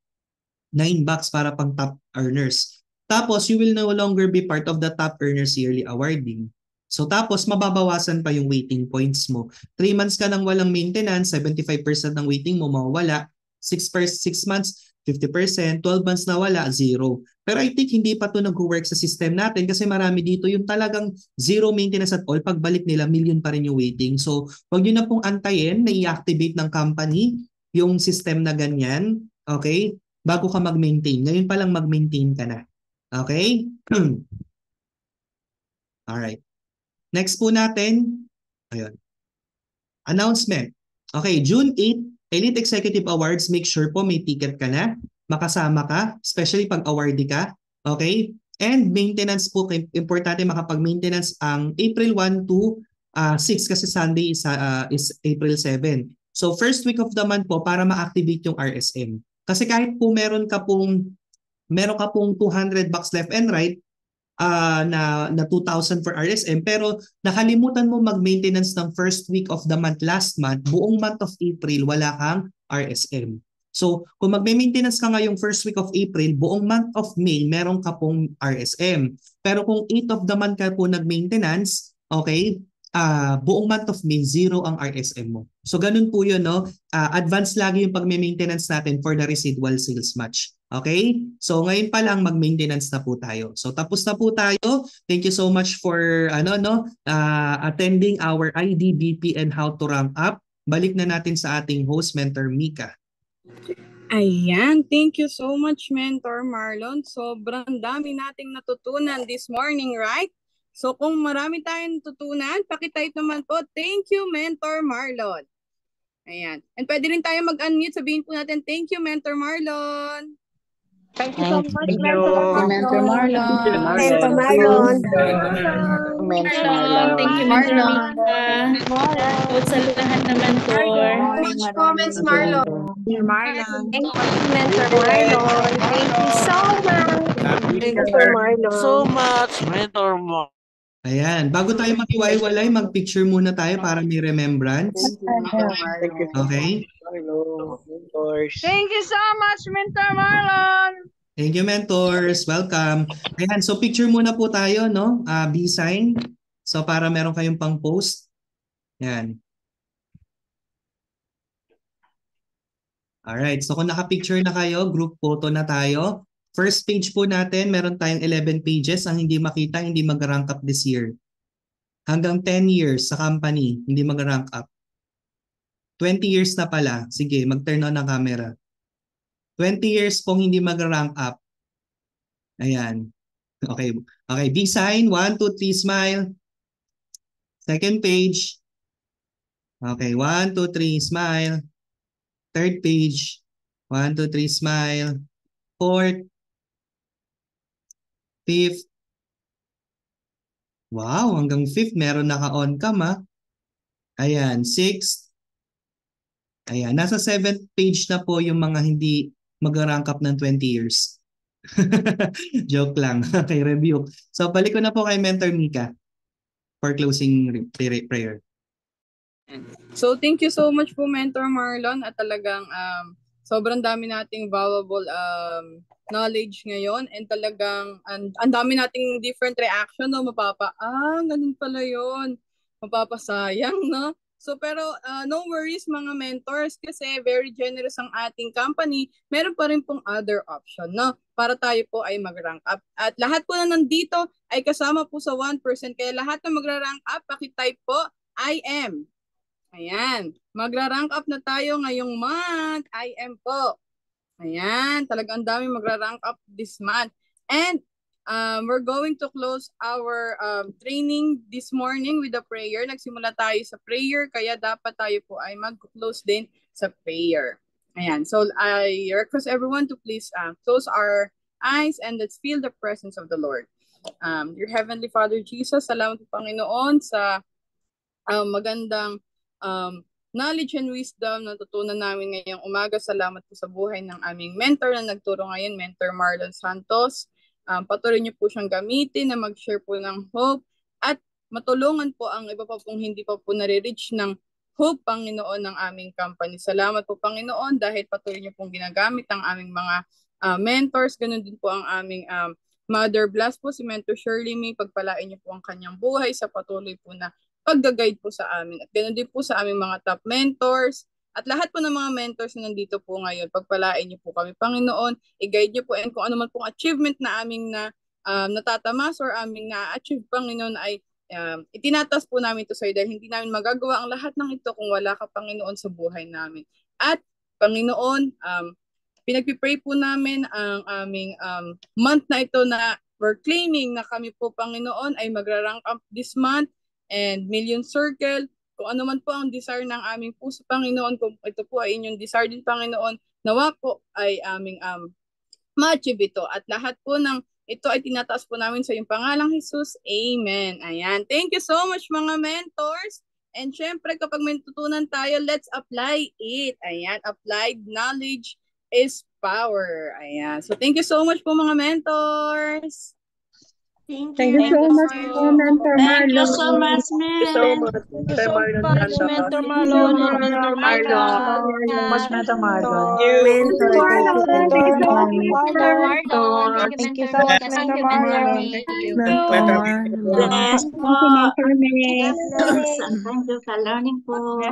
9 bucks para pang top earners. Tapos you will no longer be part of the top earners yearly awarding. So tapos mababawasan pa yung waiting points mo. 3 months ka nang walang maintenance, 75% ng waiting mo mawawala. 6 months, 50%, 12 months na wala, zero. Pero I think hindi pa to nag-work sa system natin kasi marami dito yung talagang zero maintenance at all. Pagbalik nila, million pa rin yung waiting. So wag nyo na pong antayin na i-activate ng company yung system na ganyan. Okay? Bago ka mag-maintain. Ngayon pa lang mag-maintain ka na. Okay? Alright. Next po natin, ayun, announcement. Okay, June 8, Elite Executive Awards, make sure po may ticket ka na, makasama ka, especially pag awardee ka. Okay? And maintenance po, importante makapag-maintenance ang April 1 to 6 kasi Sunday is April 7. So first week of the month po para ma-activate yung RSM. Kasi kahit po meron ka pong 200 bucks left and right, na 2,000 for RSM pero nakalimutan mo mag-maintenance ng first week of the month last month, buong month of April wala kang RSM. So kung magme-maintenance ka ngayong first week of April, buong month of May meron ka pong RSM. Pero kung 8 of the month ka po nag-maintenance, okay, buong month of May, zero ang RSM mo. So ganun po yun, no? Advance lagi yung pag-maintenance natin for the residual sales match. Okay? So ngayon pa lang mag-maintenance na po tayo. So tapos na po tayo. Thank you so much for attending our IDBP and how to rank up. Balik na natin sa ating host mentor Mika. Ayan, thank you so much Mentor Marlon. Sobrang dami nating natutunan this morning, right? So kung marami tayong natutunan, pakitype naman po, thank you Mentor Marlon. Ayan. And pwede rin tayo mag-unmute, sabihin po natin, thank you Mentor Marlon. Thank you so much, Thank Mentor you. Mentor Marlon. Mentor Marlon. Mentor Marlon. Thank you, Mentor Mika. Out sa lahat na mentor. Much comments, Marlon. Marlon. Thank you, Mentor Marlon. Thank you so much, Mentor Marlon. So much, Mentor Marlon. Ayan, bago tayo makiwalay, mag-picture muna tayo para may remembrance. Okay? Thank you so much, Mentor Marlon. Thank you, mentors. Welcome. Ayan, so picture muna po tayo, no? B-sign. So para meron kayong pang-post. Ayan. Alright, so kung naka-picture na kayo, group photo na tayo. First page po natin, meron tayong 11 pages. Ang hindi makita, hindi mag-rank up this year. Hanggang 10 years sa company, hindi mag-rank up. 20 years na pala. Sige, mag-turn on ang camera. 20 years pong hindi mag-rank up. Ayan. Okay. Okay, big sign. 1, 2, 3, smile. Second page. Okay, 1, 2, 3, smile. Third page. 1, 2, 3, smile. Fourth. Fifth. Wow, hanggang fifth meron naka-on cam ha. Ayan, sixth. Ayan, nasa 7th page na po yung mga hindi mag-rank up ng 20 years. Joke lang. Okay, review. So balik ko na po kay Mentor Mika for closing prayer. So thank you so much po Mentor Marlon at talagang sobrang dami nating valuable knowledge ngayon and talagang ang dami nating different reaction, no? Ganun pala yun. Mapapasayang, no? So pero no worries mga mentors kasi very generous ang ating company. Meron pa rin pong other option, no? Para tayo po ay mag-rank up. At lahat po na nandito ay kasama po sa 1%. Kaya lahat na magra-rank up, pakitype po, I am. Ayan. Magra-rank up na tayo ngayong month. I am po. Ayan. Talagang dami magra-rank up this month. And we're going to close our training this morning with a prayer. Nagsimula tayo sa prayer, kaya dapat tayo po ay mag-close din sa prayer. Ayan. So I request everyone to please close our eyes and let's feel the presence of the Lord. Your Heavenly Father Jesus, salamat po Panginoon sa magandang knowledge and wisdom na tutunan namin ngayong umaga. Salamat po sa buhay ng aming mentor na nagturo ngayon, Mentor Marlon Santos. Patuloy niyo po siyang gamitin na mag-share po ng hope at matulungan po ang iba pa pong hindi pa po nare-reach ng hope, Panginoon, ng aming company. Salamat po, Panginoon, dahil patuloy niyo pong ginagamit ang aming mga mentors. Ganun din po ang aming Mother. Bless po si Mentor Shirley May. Pagpalain niyo po ang kanyang buhay sa patuloy po na pag-guide po sa amin. At ganoon din po sa aming mga top mentors at lahat po ng mga mentors na nandito po ngayon. Pagpalain niyo po kami, Panginoon. I-guide niyo po and kung ano man pong achievement na aming natatamas or aming na-achieve, Panginoon, ay itinatas po namin ito sa iyo dahil hindi namin magagawa ang lahat ng ito kung wala ka, Panginoon, sa buhay namin. At Panginoon, pinagpipray po namin ang aming month na ito na we're claiming na kami po, Panginoon, ay magra-rank up this month and Million Circle. Kung ano man po ang desire ng aming puso, Panginoon, kung ito po ay inyong desire din, Panginoon, nawa po ay aming ma-achieve ito. At lahat po ng ito ay tinataas po namin sa iyong pangalang Jesus. Amen. Ayan. Thank you so much mga mentors. And syempre kapag may tutunan tayo, let's apply it. Ayan. Applied knowledge is power. Ayan. So thank you so much po mga mentors. Thank you so much po, Mentor Marlon. Thank you so much, Mentor Marlon. Mentor Marlon. Mentor Marlon. Thank you so much, Mentor Marlon. Bless po. Thank you sa learning po.